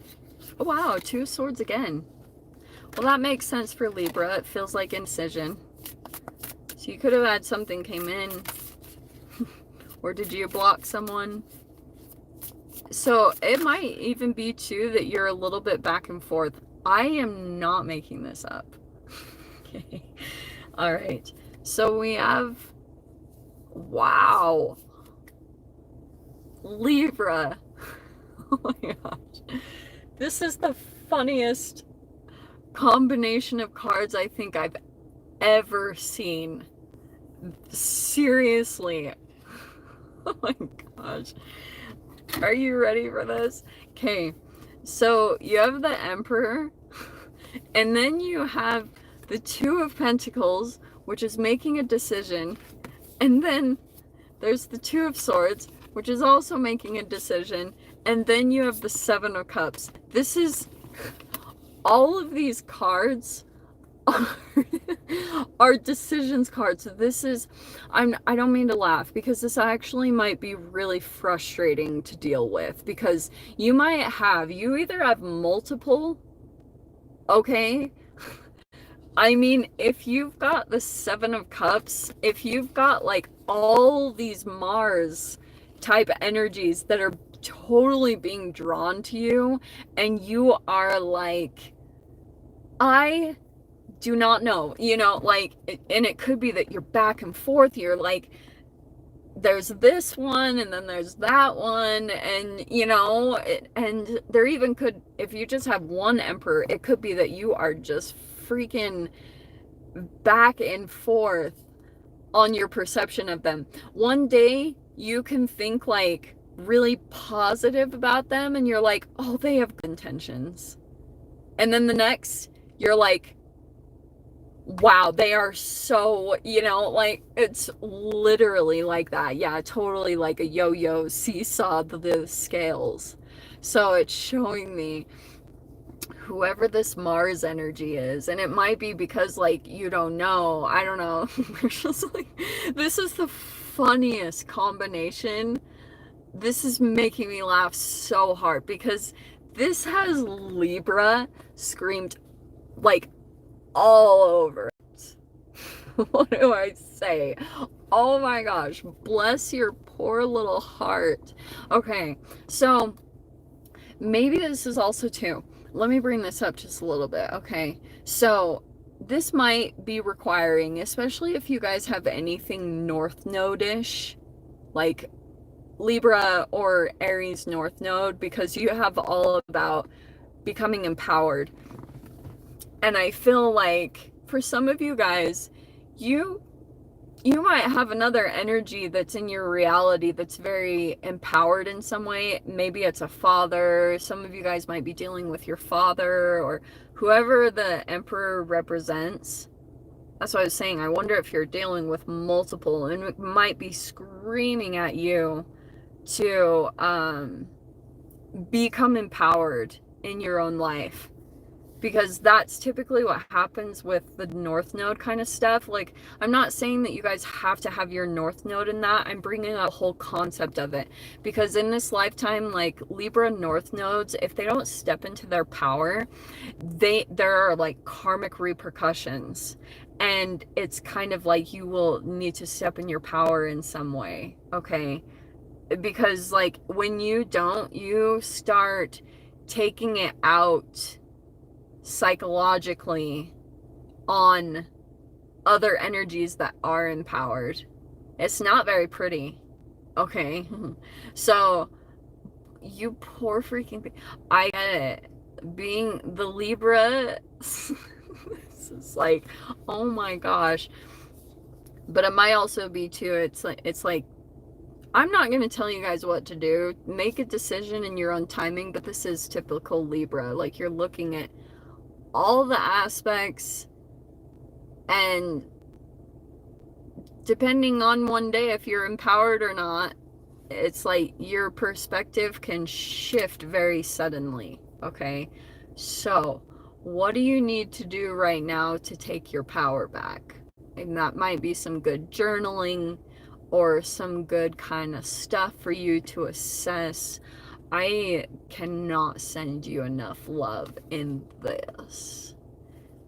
S1: Oh, wow. 2 swords again. Well, that makes sense for Libra. It feels like indecision. So you could have had something came in. Or did you block someone? So it might even be too that you're a little bit back and forth. I am not making this up. Okay. All right. So we have, wow, Libra. Oh my gosh. This is the funniest combination of cards I think I've ever seen. Seriously. Oh my gosh. Are you ready for this? Okay. So you have the Emperor, and then you have the 2 of Pentacles, which is making a decision, and then there's the 2 of Swords, which is also making a decision, and then you have the 7 of Cups. This is, all of these cards are decisions cards. So this is, I don't mean to laugh, because this actually might be really frustrating to deal with, because you either have multiple, okay? I mean, if you've got the 7 of Cups, if you've got like all these Mars type energies that are totally being drawn to you, and you are like, I do not know, like, and it could be that you're back and forth, you're like, there's this one and then there's that one, and and there even could, if you just have one Emperor, it could be that you are just freaking back and forth on your perception of them. One day you can think like really positive about them and you're like, oh, they have good intentions, and then the next you're like, wow, they are so, like, it's literally like that. Yeah, totally like a yo-yo seesaw, the scales. So it's showing me whoever this Mars energy is, and it might be because, like, you don't know, I don't know. It's just like, this is the funniest combination. This is making me laugh so hard, because this has Libra screamed like all over it. What do I say? Oh my gosh, bless your poor little heart. Okay, so maybe this is also too, let me bring this up just a little bit. Okay, so this might be requiring, especially if you guys have anything North Node-ish, like Libra or Aries North Node, because you have all about becoming empowered. And I feel like for some of you guys, you might have another energy that's in your reality that's very empowered in some way. Maybe it's a father. Some of you guys might be dealing with your father or whoever the Emperor represents. That's what I was saying. I wonder if you're dealing with multiple, and it might be screaming at you to become empowered in your own life. Because that's typically what happens with the North Node kind of stuff. Like, I'm not saying that you guys have to have your North Node in that. I'm bringing up the whole concept of it. Because in this lifetime, like, Libra North Nodes, if they don't step into their power, there are, like, karmic repercussions. And it's kind of like you will need to step in your power in some way, okay? Because, like, when you don't, you start taking it out psychologically on other energies that are empowered. It's not very pretty. Okay. So, you poor freaking thing. I get it. Being the Libra, this is like, oh my gosh. But it might also be too, it's like, I'm not going to tell you guys what to do. Make a decision in your own timing, but this is typical Libra. Like, you're looking at all the aspects, and depending on one day if you're empowered or not, it's like your perspective can shift very suddenly. Okay, so what do you need to do right now to take your power back? And that might be some good journaling or some good kind of stuff for you to assess. I cannot send you enough love in this,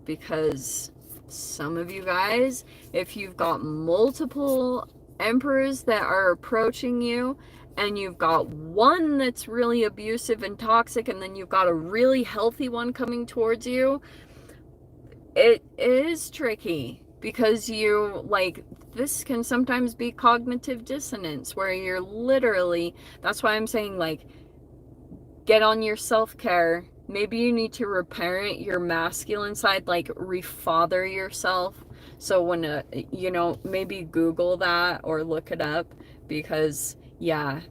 S1: because some of you guys, if you've got multiple emperors that are approaching you, and you've got one that's really abusive and toxic, and then you've got a really healthy one coming towards you, it is tricky, because you, like, this can sometimes be cognitive dissonance, where you're literally, that's why I'm saying, like, get on your self-care. Maybe you need to reparent your masculine side, like refather yourself. So when, you know, maybe Google that or look it up, because, yeah,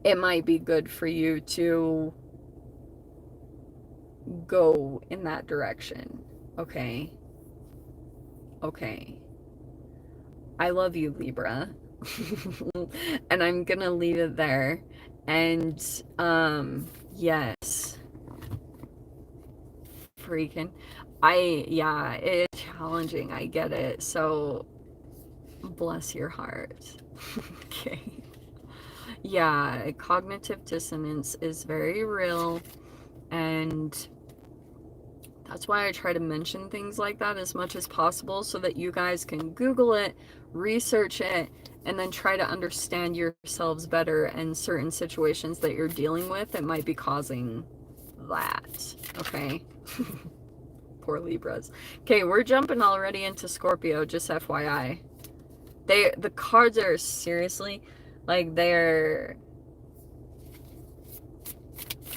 S1: it might be good for you to go in that direction. Okay? Okay. I love you, Libra. And I'm gonna leave it there. And, yes. Freaking. Yeah, it's challenging. I get it. So, bless your heart. Okay. Yeah, cognitive dissonance is very real. And that's why I try to mention things like that as much as possible, so that you guys can Google it, research it, and then try to understand yourselves better and certain situations that you're dealing with that might be causing that. Okay? Poor Libras. Okay, we're jumping already into Scorpio, just FYI. The cards are seriously, like, they're,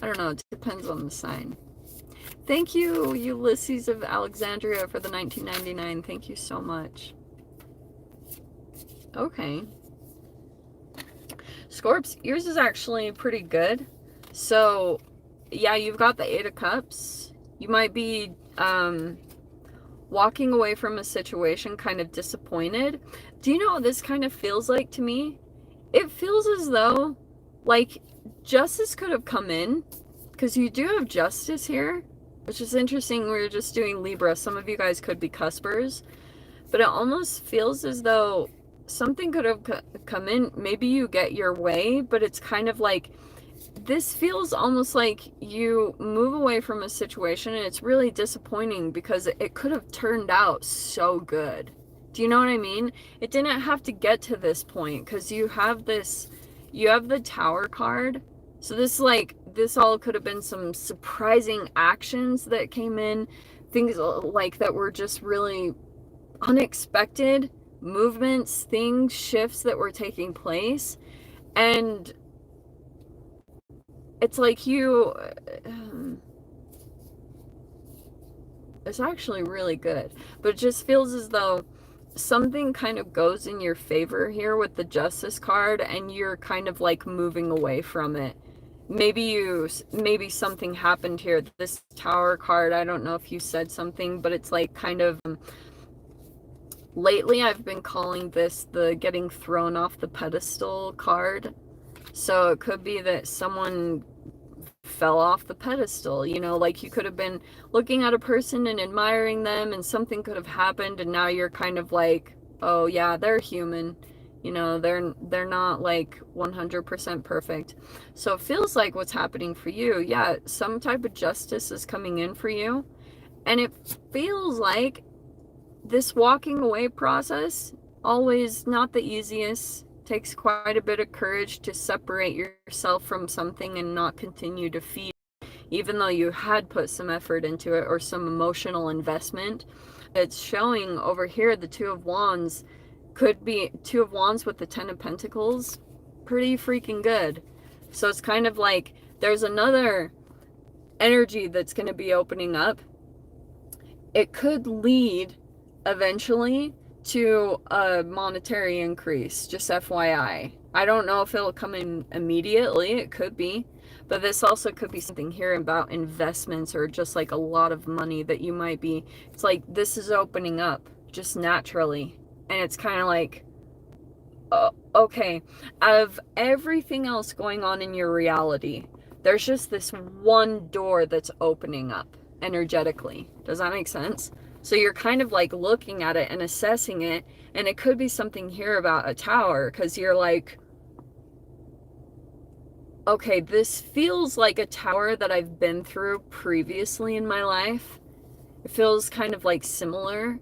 S1: I don't know, it depends on the sign. Thank you, Ulysses of Alexandria, for the 1999. Thank you so much. Okay. Scorps, yours is actually pretty good. So, yeah, you've got the Eight of Cups. You might be walking away from a situation kind of disappointed. Do you know what this kind of feels like to me? It feels as though, like, justice could have come in, because you do have justice here, which is interesting. We're just doing Libra. Some of you guys could be cuspers, but it almost feels as though something could have come in. Maybe you get your way, but it's kind of like, this feels almost like you move away from a situation and it's really disappointing, because it could have turned out so good. Do you know what I mean? It didn't have to get to this point, because you have the Tower card. So this, like, this all could have been some surprising actions that came in, things like that were just really unexpected movements, things, shifts that were taking place. And it's like you, it's actually really good, but it just feels as though something kind of goes in your favor here with the Justice card, and you're kind of like moving away from it. Maybe something happened here. This Tower card, I don't know if you said something, but it's like kind of, lately I've been calling this the getting thrown off the pedestal card. So it could be that someone fell off the pedestal, you know, like you could have been looking at a person and admiring them, and something could have happened, and now you're kind of like, oh yeah, they're human, you know, they're not like 100% perfect. So it feels like what's happening for you, yeah, some type of justice is coming in for you, and it feels like this walking away process, always not the easiest. Takes quite a bit of courage to separate yourself from something and not continue to feed, even though you had put some effort into it or some emotional investment. it's showing over here, the Two of Wands could be Two of Wands with the Ten of Pentacles. Pretty freaking good. So it's kind of like there's another energy that's going to be opening up. It could lead eventually to a monetary increase, just FYI. I don't know if it'll come in immediately. It could be. But this also could be something here about investments or just like a lot of money that you might be. It's like this is opening up just naturally. And it's kind of like, okay, out of everything else going on in your reality, there's just this one door that's opening up energetically. Does that make sense? So you're kind of like looking at it and assessing it. And it could be something here about a tower, because you're like, okay, this feels like a tower that I've been through previously in my life. It feels kind of like similar.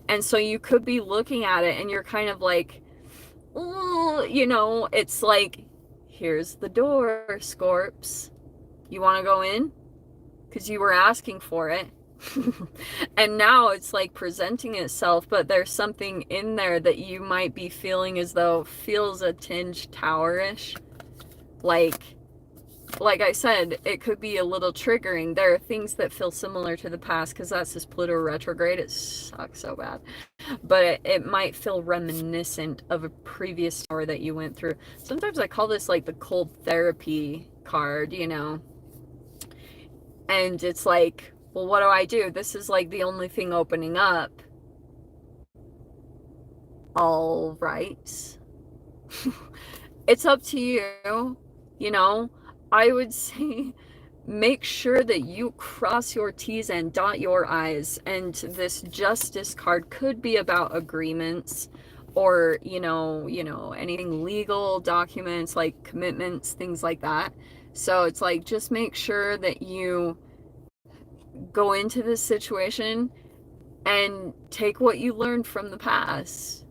S1: And so you could be looking at it and you're kind of like, oh, you know, it's like, here's the door, Scorps. You want to go in? Because you were asking for it. And now it's like presenting itself, but there's something in there that you might be feeling as though feels a tinge towerish. Like I said, it could be a little triggering. There are things that feel similar to the past, because that's this Pluto retrograde. It sucks so bad. But it might feel reminiscent of a previous tower that you went through. Sometimes I call this like the cold therapy card, you know. And it's like, well, what do? This is like the only thing opening up. All right. It's up to you, you know. I would say make sure that you cross your T's and dot your I's. And this Justice card could be about agreements or, you know, anything legal, documents, like commitments, things like that. So it's like, just make sure that you go into this situation and take what you learned from the past.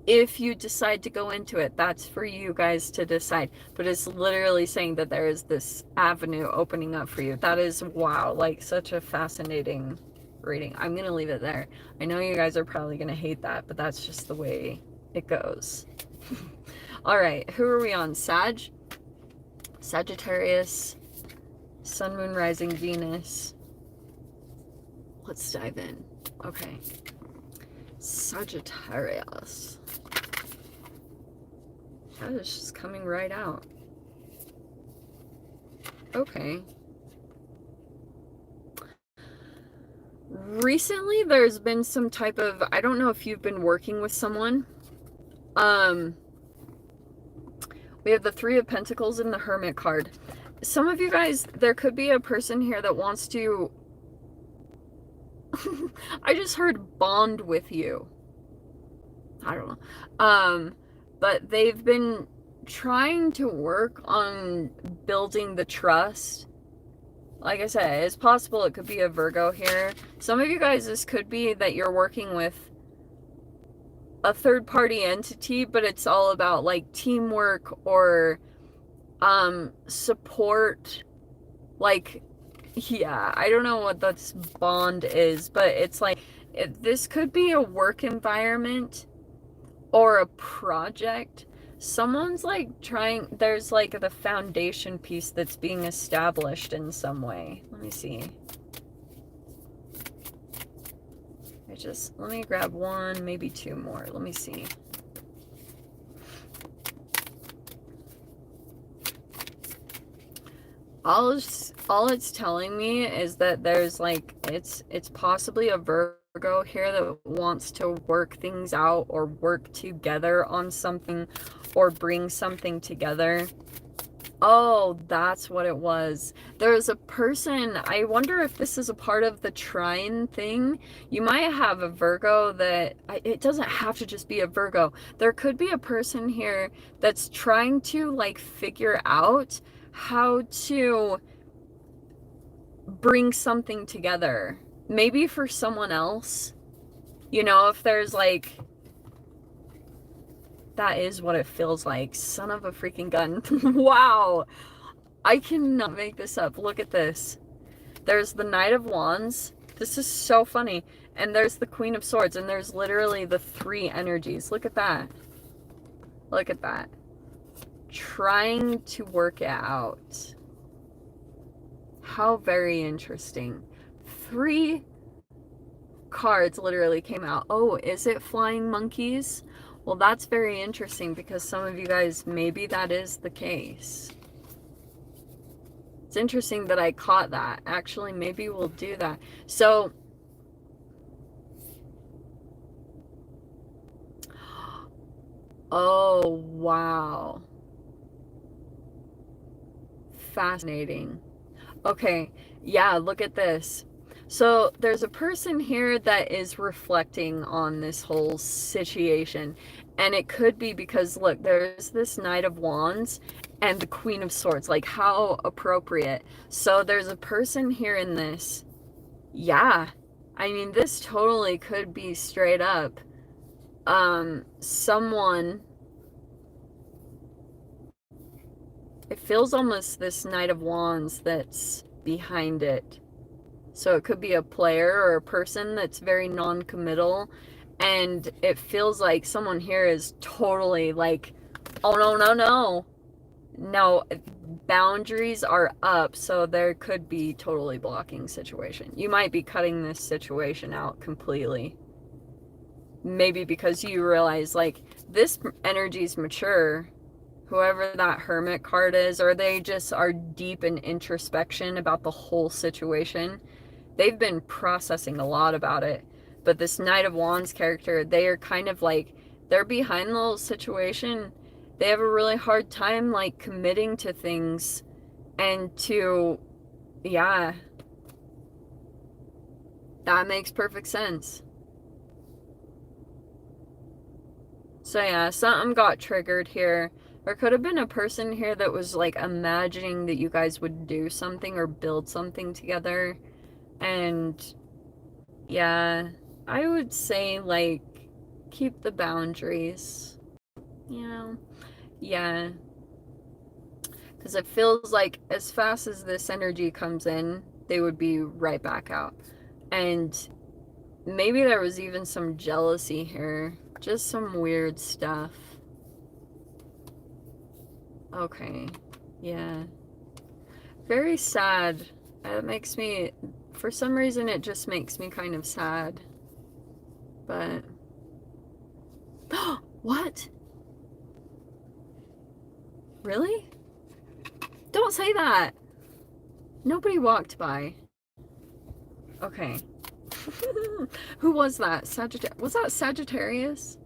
S1: If you decide to go into it, that's for you guys to decide. But it's literally saying that there is this avenue opening up for you. That is, wow, like such a fascinating reading. I'm going to leave it there. I know you guys are probably going to hate that, but that's just the way it goes. All right, who are we on? Sagittarius, Sun, Moon, Rising, Venus. Let's dive in. Okay. Sagittarius. That is just coming right out. Okay. Recently, there's been some type of, I don't know if you've been working with someone. We have the Three of Pentacles and the Hermit card. Some of you guys, there could be a person here that wants to I just heard bond with you. I don't know. But they've been trying to work on building the trust. Like I said, it's possible it could be a Virgo here. Some of you guys, this could be that you're working with a third-party entity, but it's all about like teamwork or support. Like, yeah, I don't know what this bond is, but it's like, this could be a work environment or a project. Someone's like trying, there's like the foundation piece that's being established in some way. Let me see. Let me grab one, maybe two more. Let me see. All it's telling me is that there's like, it's possibly a Virgo here that wants to work things out or work together on something or bring something together. Oh, that's what it was. There's a person, I wonder if this is a part of the trine thing. You might have a Virgo that, it doesn't have to just be a Virgo. There could be a person here that's trying to like figure out how to bring something together. Maybe for someone else. You know, if there's like, that is what it feels like. Son of a freaking gun. Wow. I cannot make this up. Look at this. There's the Knight of Wands. This is so funny. And there's the Queen of Swords, and there's literally the 3 energies. Look at that. Look at that. Trying to work it out. How very interesting. 3 cards literally came out. Oh, is it flying monkeys? Well, that's very interesting because some of you guys, maybe that is the case. It's interesting that I caught that. Actually, maybe we'll do that. So, oh, wow. Fascinating. Okay, yeah, look at this. So there's a person here that is reflecting on this whole situation. And it could be because, look, there's this Knight of Wands and the Queen of Swords. Like, how appropriate. So there's a person here in this. Yeah. I mean, this totally could be straight up someone. It feels almost this Knight of Wands that's behind it. So it could be a player or a person that's very non-committal. And it feels like someone here is totally like, oh, no, no, no. No, boundaries are up. So there could be totally blocking situation. You might be cutting this situation out completely. Maybe because you realize, like, this energy is mature. Whoever that Hermit card is, or they just are deep in introspection about the whole situation. They've been processing a lot about it. But this Knight of Wands character, they are kind of like, they're behind the whole situation. They have a really hard time, like, committing to things and to, yeah. That makes perfect sense. So yeah, something got triggered here. There could have been a person here that was like imagining that you guys would do something or build something together. And yeah, I would say like keep the boundaries, you know? Yeah. Because it feels like as fast as this energy comes in, they would be right back out. And maybe there was even some jealousy here. Just some weird stuff. Okay. Yeah. Very sad. It makes me, for some reason, it just makes me kind of sad. But, what? Really? Don't say that. Nobody walked by. Okay. Who was that? Was that Sagittarius?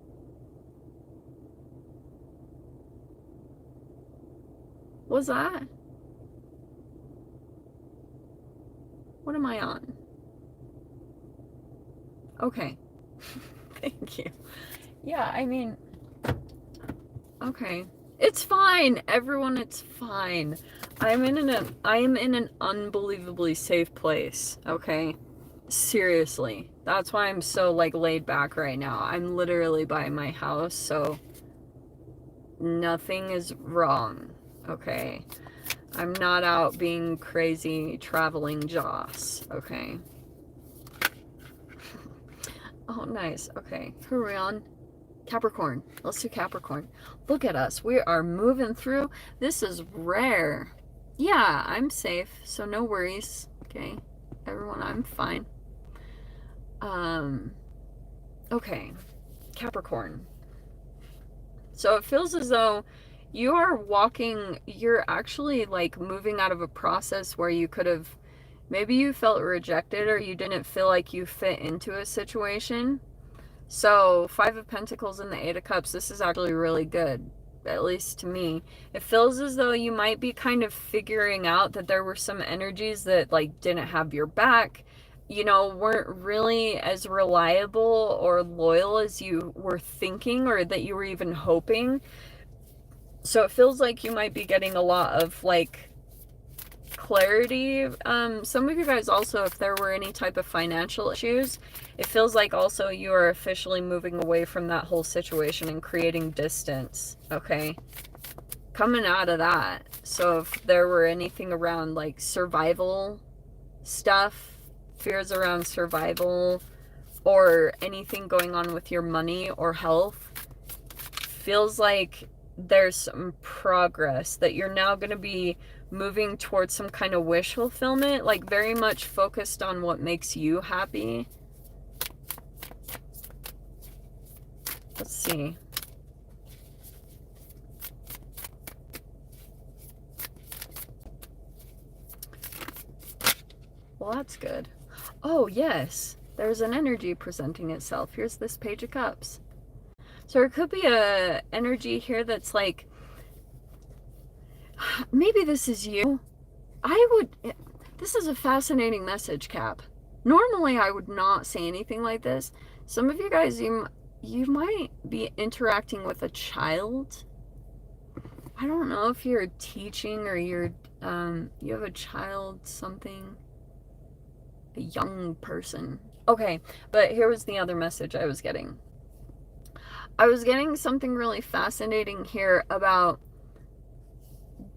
S1: Was that? What am I on? Okay. Thank you. Yeah, I mean, okay. It's fine, everyone, it's fine. I am in an unbelievably safe place, okay? Seriously. That's why I'm so like laid back right now. I'm literally by my house, so nothing is wrong, okay? I'm not out being crazy traveling Joss, okay? Oh, nice. Okay, who are we on? Capricorn. Let's do Capricorn. Look at us. We are moving through. This is rare. Yeah, I'm safe, so no worries. Okay, everyone, I'm fine. Okay, Capricorn. So it feels as though you're actually like moving out of a process where you could have, maybe you felt rejected or you didn't feel like you fit into a situation. So 5 of Pentacles and the 8 of Cups, this is actually really good, at least to me. It feels as though you might be kind of figuring out that there were some energies that like didn't have your back, you know, weren't really as reliable or loyal as you were thinking or that you were even hoping. So it feels like you might be getting a lot of like clarity. Some of you guys also, if there were any type of financial issues, it feels like also you are officially moving away from that whole situation and creating distance, okay? Coming out of that. So if there were anything around like survival stuff, fears around survival, or anything going on with your money or health, feels like there's some progress, that you're now going to be moving towards some kind of wish fulfillment, like very much focused on what makes you happy. Let's see. Well, that's good. Oh, yes. There's an energy presenting itself. Here's this Page of Cups. So there could be a energy here that's like, maybe this is you. This is a fascinating message, Cap. Normally I would not say anything like this. Some of you guys, you might be interacting with a child. I don't know if you're teaching or you have a child, something, a young person. Okay, but here was the other message I was getting. I was getting something really fascinating here about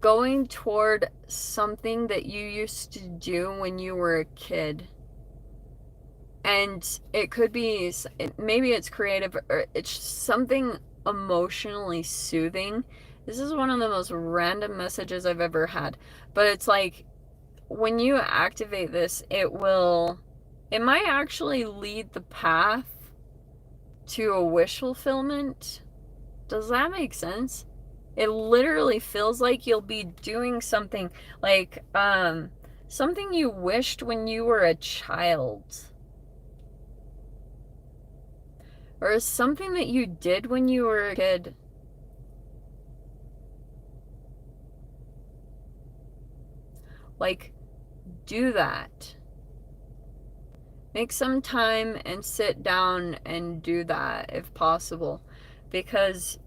S1: going toward something that you used to do when you were a kid. And it could be, maybe it's creative, or it's something emotionally soothing. This is one of the most random messages I've ever had. But it's like, when you activate this, it might actually lead the path to a wish fulfillment. Does that make sense? It literally feels like you'll be doing something like something you wished when you were a child, or something that you did when you were a kid. Like, do that. Make some time and sit down and do that if possible, because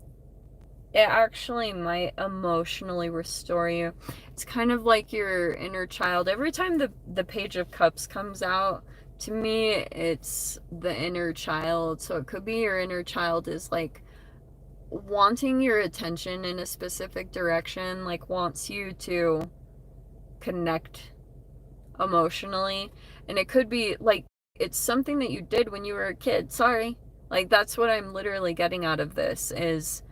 S1: it actually might emotionally restore you. It's kind of like your inner child. Every time the Page of Cups comes out, to me, it's the inner child. So it could be your inner child is like wanting your attention in a specific direction, like wants you to connect emotionally. And it could be like, it's something that you did when you were a kid. Sorry. Like, that's what I'm literally getting out of this is,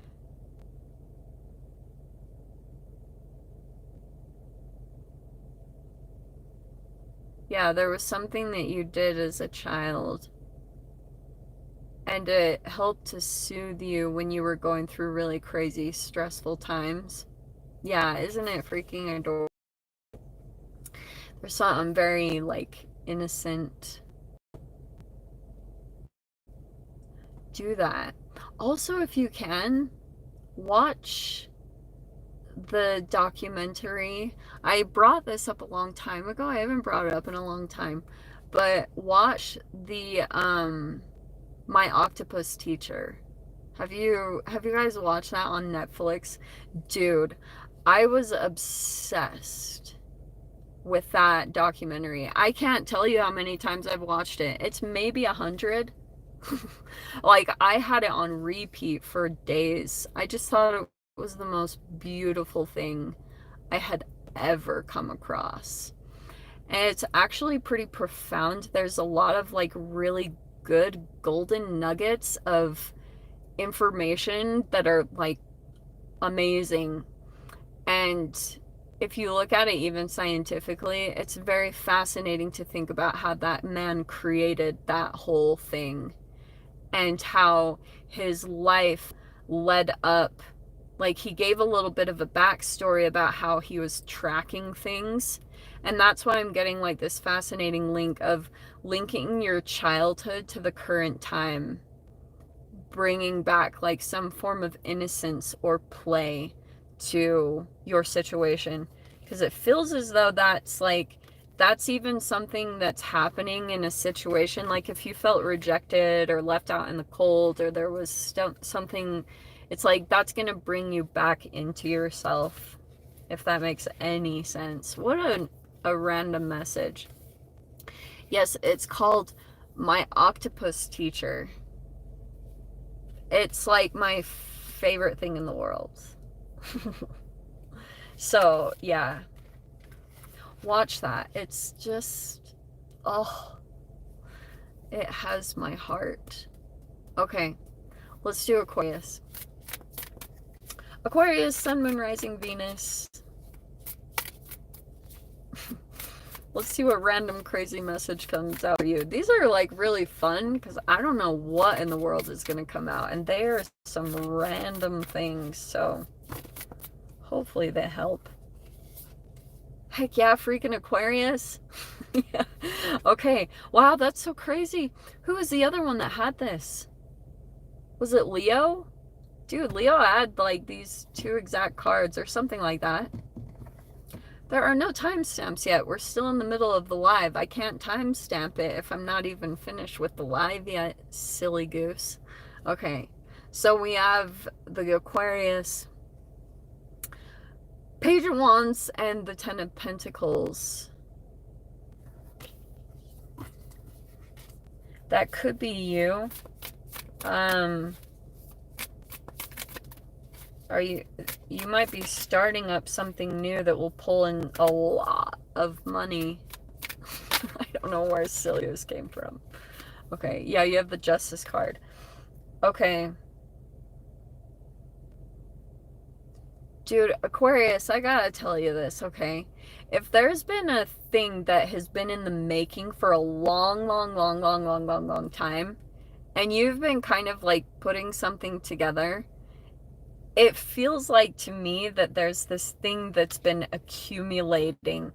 S1: yeah, there was something that you did as a child, and it helped to soothe you when you were going through really crazy, stressful times. Yeah, isn't it freaking adorable? There's something very, like, innocent. Do that. Also, if you can, watch the documentary. I brought this up a long time ago. I haven't brought it up in a long time. But watch the My Octopus Teacher. Have you guys watched that on Netflix? Dude, I was obsessed with that documentary. I can't tell you how many times I've watched it. It's maybe 100. Like, I had it on repeat for days. I just thought it was the most beautiful thing I had ever come across. And it's actually pretty profound. There's a lot of like really good golden nuggets of information that are like amazing. And if you look at it even scientifically, it's very fascinating to think about how that man created that whole thing and how his life led up. Like, he gave a little bit of a backstory about how he was tracking things. And that's why I'm getting like this fascinating link of linking your childhood to the current time, bringing back like some form of innocence or play to your situation. Because it feels as though that's even something that's happening in a situation. Like, if you felt rejected or left out in the cold, or there was something, it's like that's going to bring you back into yourself, if that makes any sense. What a random message. Yes, it's called My Octopus Teacher. It's like my favorite thing in the world. So, yeah. Watch that. It's just, oh. It has my heart. Okay, let's do Aquarius. Aquarius, Sun, Moon, Rising, Venus. Let's see what random crazy message comes out for you. These are like really fun because I don't know what in the world is going to come out. And they are some random things. So hopefully they help. Heck yeah, freaking Aquarius. Yeah. Okay. Wow, that's so crazy. Who was the other one that had this? Was it Leo? Dude, Leo had like these 2 exact cards or something like that. There are no timestamps yet. We're still in the middle of the live. I can't timestamp it if I'm not even finished with the live yet. Silly goose. Okay, so we have the Aquarius, Page of Wands, and the Ten of Pentacles. That could be you. You might be starting up something new that will pull in a lot of money. I don't know where Silius came from. Okay, yeah, you have the Justice card. Okay. Dude, Aquarius, I gotta tell you this, okay? If there's been a thing that has been in the making for a long time, and you've been kind of like putting something together, it feels like to me that there's this thing that's been accumulating.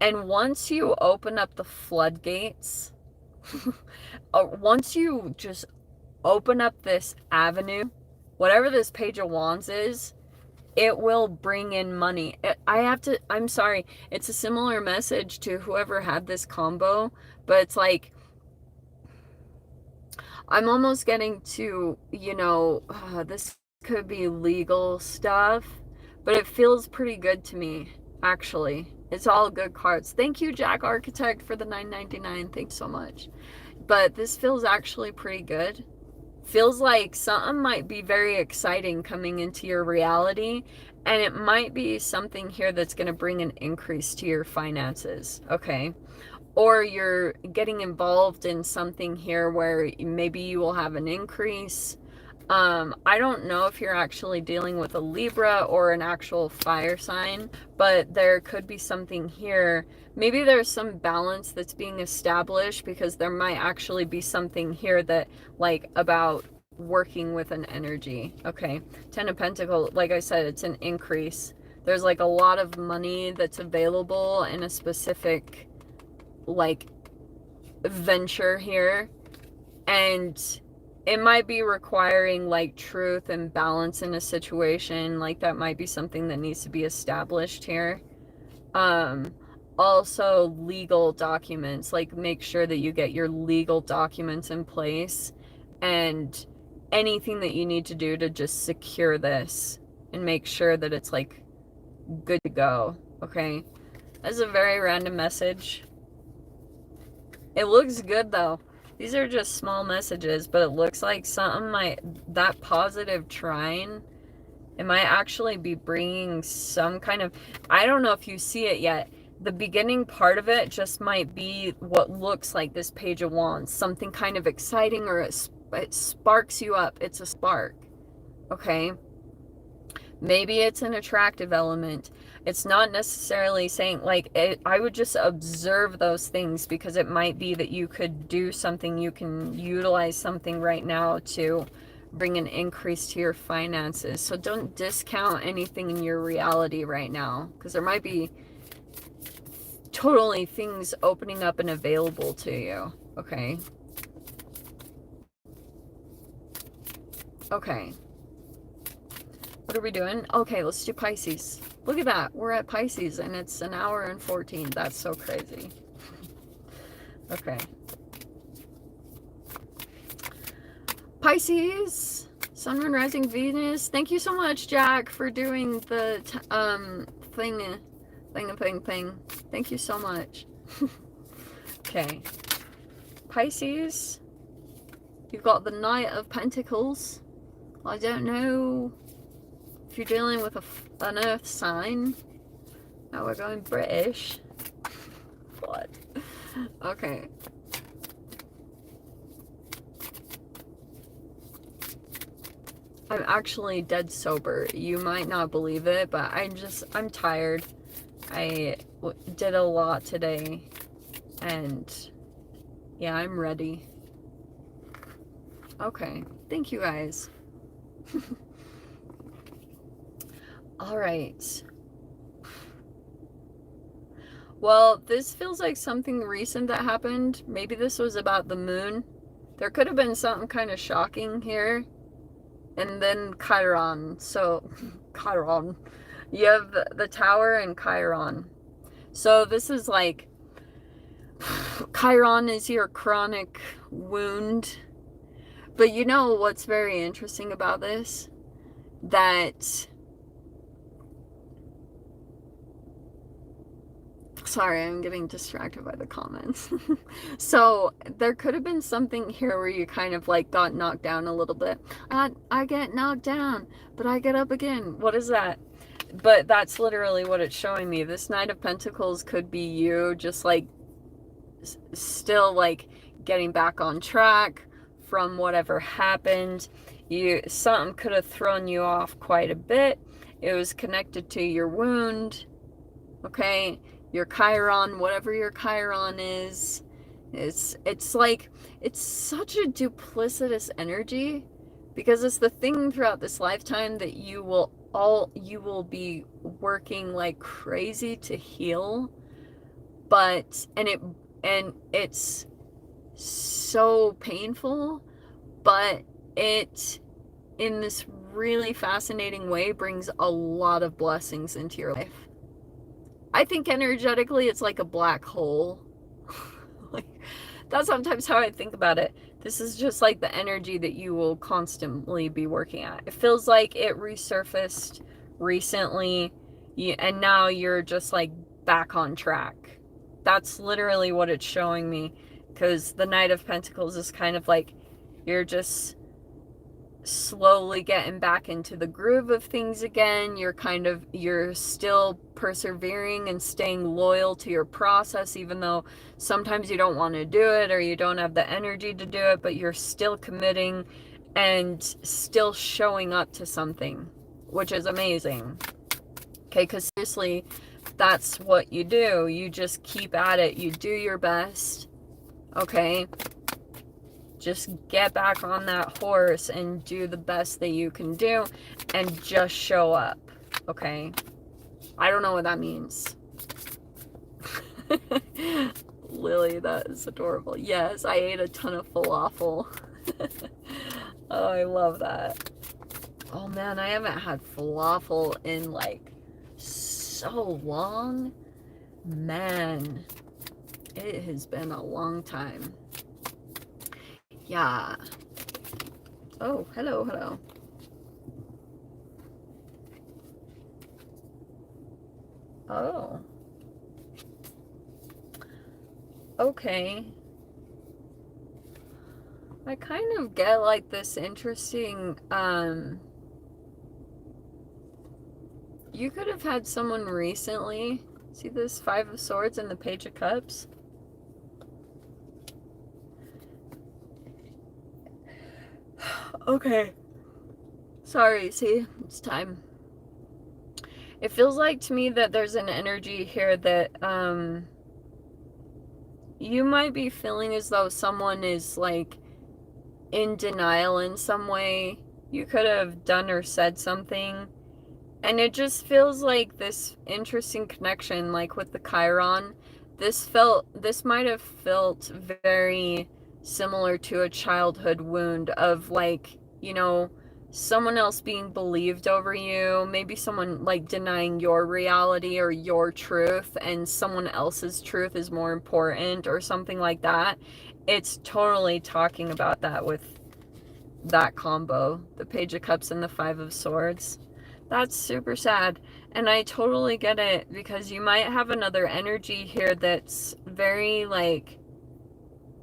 S1: And once you open up the floodgates, once you just open up this avenue, whatever this Page of Wands is, it will bring in money. I'm sorry, it's a similar message to whoever had this combo, but it's like, I'm almost getting to, you know, this could be legal stuff, but it feels pretty good to me, actually. It's all good cards. Thank you, Jack Architect, for the $9.99. Thanks so much. But this feels actually pretty good. Feels like something might be very exciting coming into your reality, and it might be something here that's going to bring an increase to your finances, okay? Or you're getting involved in something here where maybe you will have an increase. I don't know if you're actually dealing with a Libra or an actual fire sign, but there could be something here. Maybe there's some balance that's being established because there might actually be something here that, like, about working with an energy. Okay, Ten of Pentacles, like I said, it's an increase. There's like a lot of money that's available in a specific, like, venture here, and it might be requiring like truth and balance in a situation. Like that might be something that needs to be established here. Also legal documents, like make sure that you get your legal documents in place and anything that you need to do to just secure this and make sure that it's like good to go. Okay, that's a very random message. It looks good though. These are just small messages, but it looks like something that positive trine, it might actually be bringing some kind of, I don't know if you see it yet. The beginning part of it just might be what looks like this Page of Wands, something kind of exciting, or it sparks you up. It's a spark, okay? Maybe it's an attractive element. It's not necessarily saying, like, I would just observe those things because it might be that you could do something, you can utilize something right now to bring an increase to your finances. So don't discount anything in your reality right now, because there might be totally things opening up and available to you, okay? Okay. What are we doing? Okay, let's do Pisces. Look at that. We're at Pisces and it's an hour and 14. That's so crazy. Okay. Pisces, Sun, Moon, Rising, Venus. Thank you so much, Jack, for doing the thing. Thank you so much. Okay. Pisces, you've got the Knight of Pentacles. I don't know if you're dealing with an earth sign. Now we're going British. What? Okay. I'm actually dead sober. You might not believe it, but I'm tired. I did a lot today, and yeah, I'm ready. Okay, thank you guys. All right. Well, this feels like something recent that happened. Maybe this was about the moon. There could have been something kind of shocking here. And then Kyron. So, Kyron. You have the Tower and Kyron. So this is like, Kyron is your chronic wound. But you know what's very interesting about this? That, sorry, I'm getting distracted by the comments. So there could have been something here where you kind of like got knocked down a little bit. I get knocked down, but I get up again. What is that? But that's literally what it's showing me. This Knight of Pentacles could be you just like still like getting back on track from whatever happened. Something could have thrown you off quite a bit. It was connected to your wound. Okay, your Chiron, whatever your Chiron is, it's like, it's such a duplicitous energy, because it's the thing throughout this lifetime that you will be working like crazy to heal, but and it's so painful, but it, in this really fascinating way, brings a lot of blessings into your life. I think energetically it's like a black hole. Like, that's sometimes how I think about it. This is just like the energy that you will constantly be working at. It feels like it resurfaced recently, and now you're just like back on track. That's literally what it's showing me, because the Knight of Pentacles is kind of like you're just slowly getting back into the groove of things again. You're still persevering and staying loyal to your process, even though sometimes you don't want to do it or you don't have the energy to do it, but you're still committing and still showing up to something, which is amazing. Okay, because seriously, that's what you do. You just keep at it. You do your best. Okay? Just get back on that horse and do the best that you can do and just show up. Okay? I don't know what that means. Lily, that is adorable. Yes, I ate a ton of falafel. Oh, I love that. Oh man, I haven't had falafel in like so long. Man, it has been a long time. Yeah. Oh, hello, hello. Oh. Okay. I kind of get like this interesting, you could have had someone recently. See this Five of Swords and the Page of Cups? Okay. Sorry, see, it's time. It feels like to me that there's an energy here that, you might be feeling as though someone is like in denial in some way. You could have done or said something, and it just feels like this interesting connection, like with the Chiron. This might have felt very similar to a childhood wound of like, you know, someone else being believed over you, maybe someone like denying your reality or your truth, and someone else's truth is more important or something like that. It's totally talking about that with that combo, the Page of Cups and the Five of Swords. That's super sad, and I totally get it, because you might have another energy here that's very like,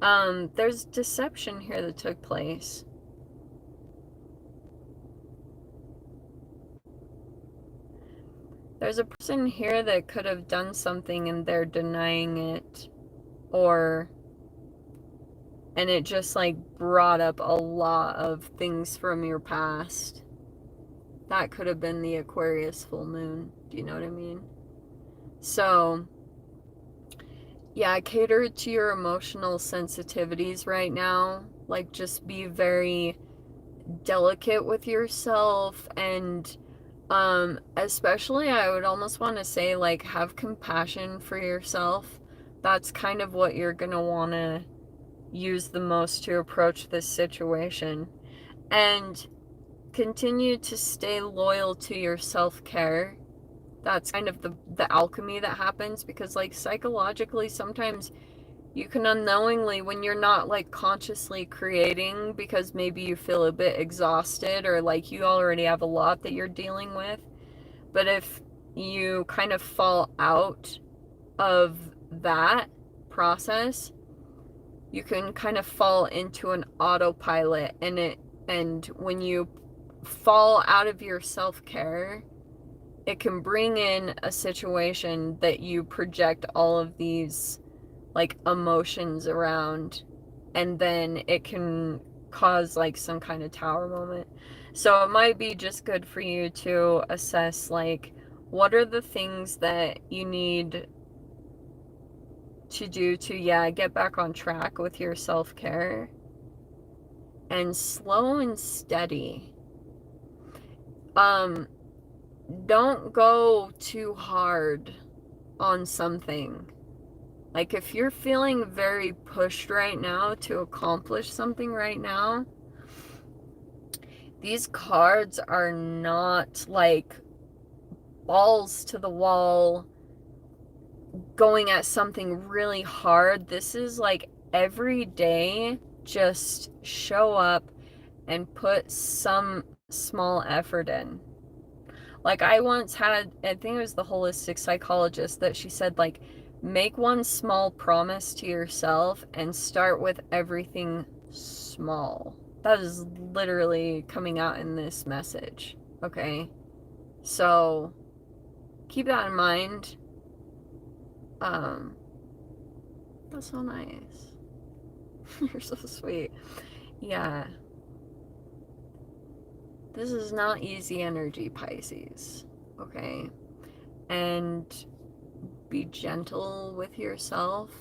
S1: there's deception here that took place. There's a person here that could have done something and they're denying it, and it just like brought up a lot of things from your past. that could have been the Aquarius full moon. Do you know what I mean? So, yeah, cater to your emotional sensitivities right now. Like, just be very delicate with yourself, and especially I would almost want to say, like, have compassion for yourself. That's kind of what you're gonna want to use the most to approach this situation. And continue to stay loyal to your self-care. That's kind of the alchemy that happens, because like psychologically sometimes you can unknowingly, when you're not like consciously creating because maybe you feel a bit exhausted or like you already have a lot that you're dealing with, but if you kind of fall out of that process, you can kind of fall into an autopilot, and when you fall out of your self-care, it can bring in a situation that you project all of these like emotions around, and then it can cause like some kind of tower moment. So it might be just good for you to assess like what are the things that you need to do to get back on track with your self-care, and slow and steady. Don't go too hard on something. Like if you're feeling very pushed right now to accomplish something right now, these cards are not like balls to the wall going at something really hard. This is like every day, just show up and put some small effort in. Like I once had, I think it was the holistic psychologist that she said, like, make one small promise to yourself and start with everything small. That is literally coming out in this message, okay? So keep that in mind. That's so nice. You're so sweet. Yeah. This is not easy energy, Pisces, okay? And be gentle with yourself.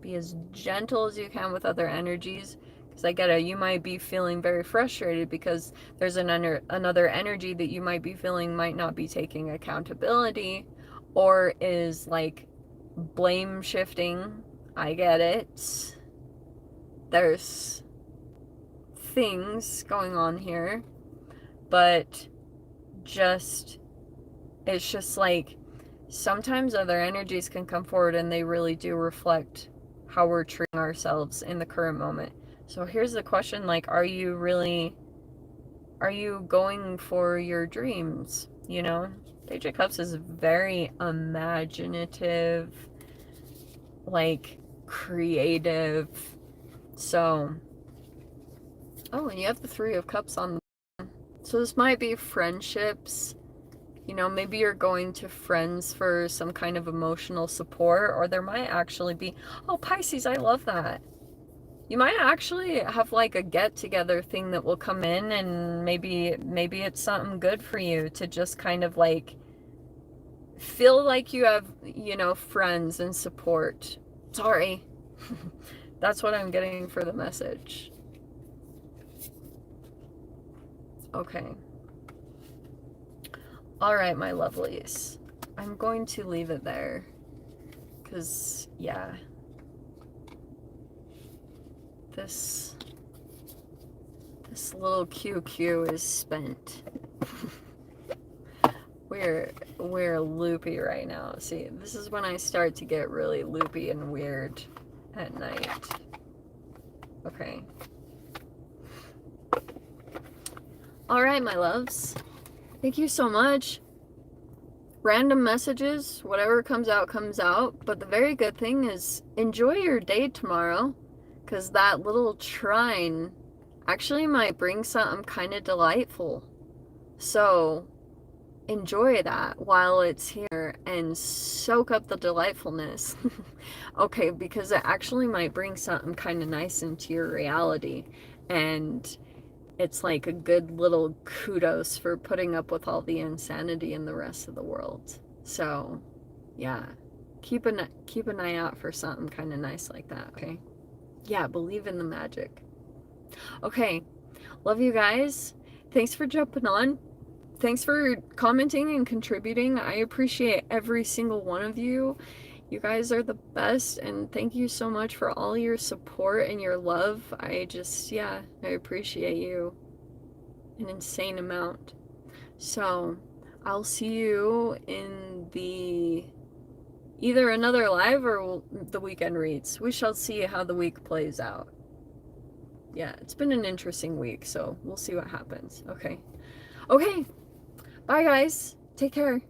S1: Be as gentle as you can with other energies. Because I get it, you might be feeling very frustrated because there's another energy that you might be feeling might not be taking accountability or is like blame shifting. I get it. There's things going on here. But it's just like sometimes other energies can come forward and they really do reflect how we're treating ourselves in the current moment. So here's the question, like, are you going for your dreams? You know, Page of Cups is very imaginative, like creative. So, oh, and you have the Three of Cups on. So this might be friendships. You know, maybe you're going to friends for some kind of emotional support, or there might actually be, oh, Pisces, I love that. You might actually have like a get-together thing that will come in, and maybe it's something good for you to just kind of like feel like you have, you know, friends and support. Sorry. That's what I'm getting for the message. Okay. All right, my lovelies. I'm going to leave it there. Because, yeah. This little QQ is spent. We're loopy right now. See, this is when I start to get really loopy and weird at night. Okay. All right, my loves. Thank you so much. Random messages, whatever comes out, comes out. But the very good thing is enjoy your day tomorrow, because that little trine actually might bring something kind of delightful. So enjoy that while it's here and soak up the delightfulness. Okay, because it actually might bring something kind of nice into your reality. And it's like a good little kudos for putting up with all the insanity in the rest of the world. So, yeah, keep an eye out for something kind of nice like that, okay? Yeah, believe in the magic. Okay, love you guys. Thanks for jumping on. Thanks for commenting and contributing. I appreciate every single one of you. You guys are the best, and thank you so much for all your support and your love. I just, yeah, I appreciate you an insane amount. So, I'll see you in the either another live or the weekend reads. We shall see how the week plays out. Yeah, it's been an interesting week, so we'll see what happens. Okay. Okay. Bye, guys. Take care.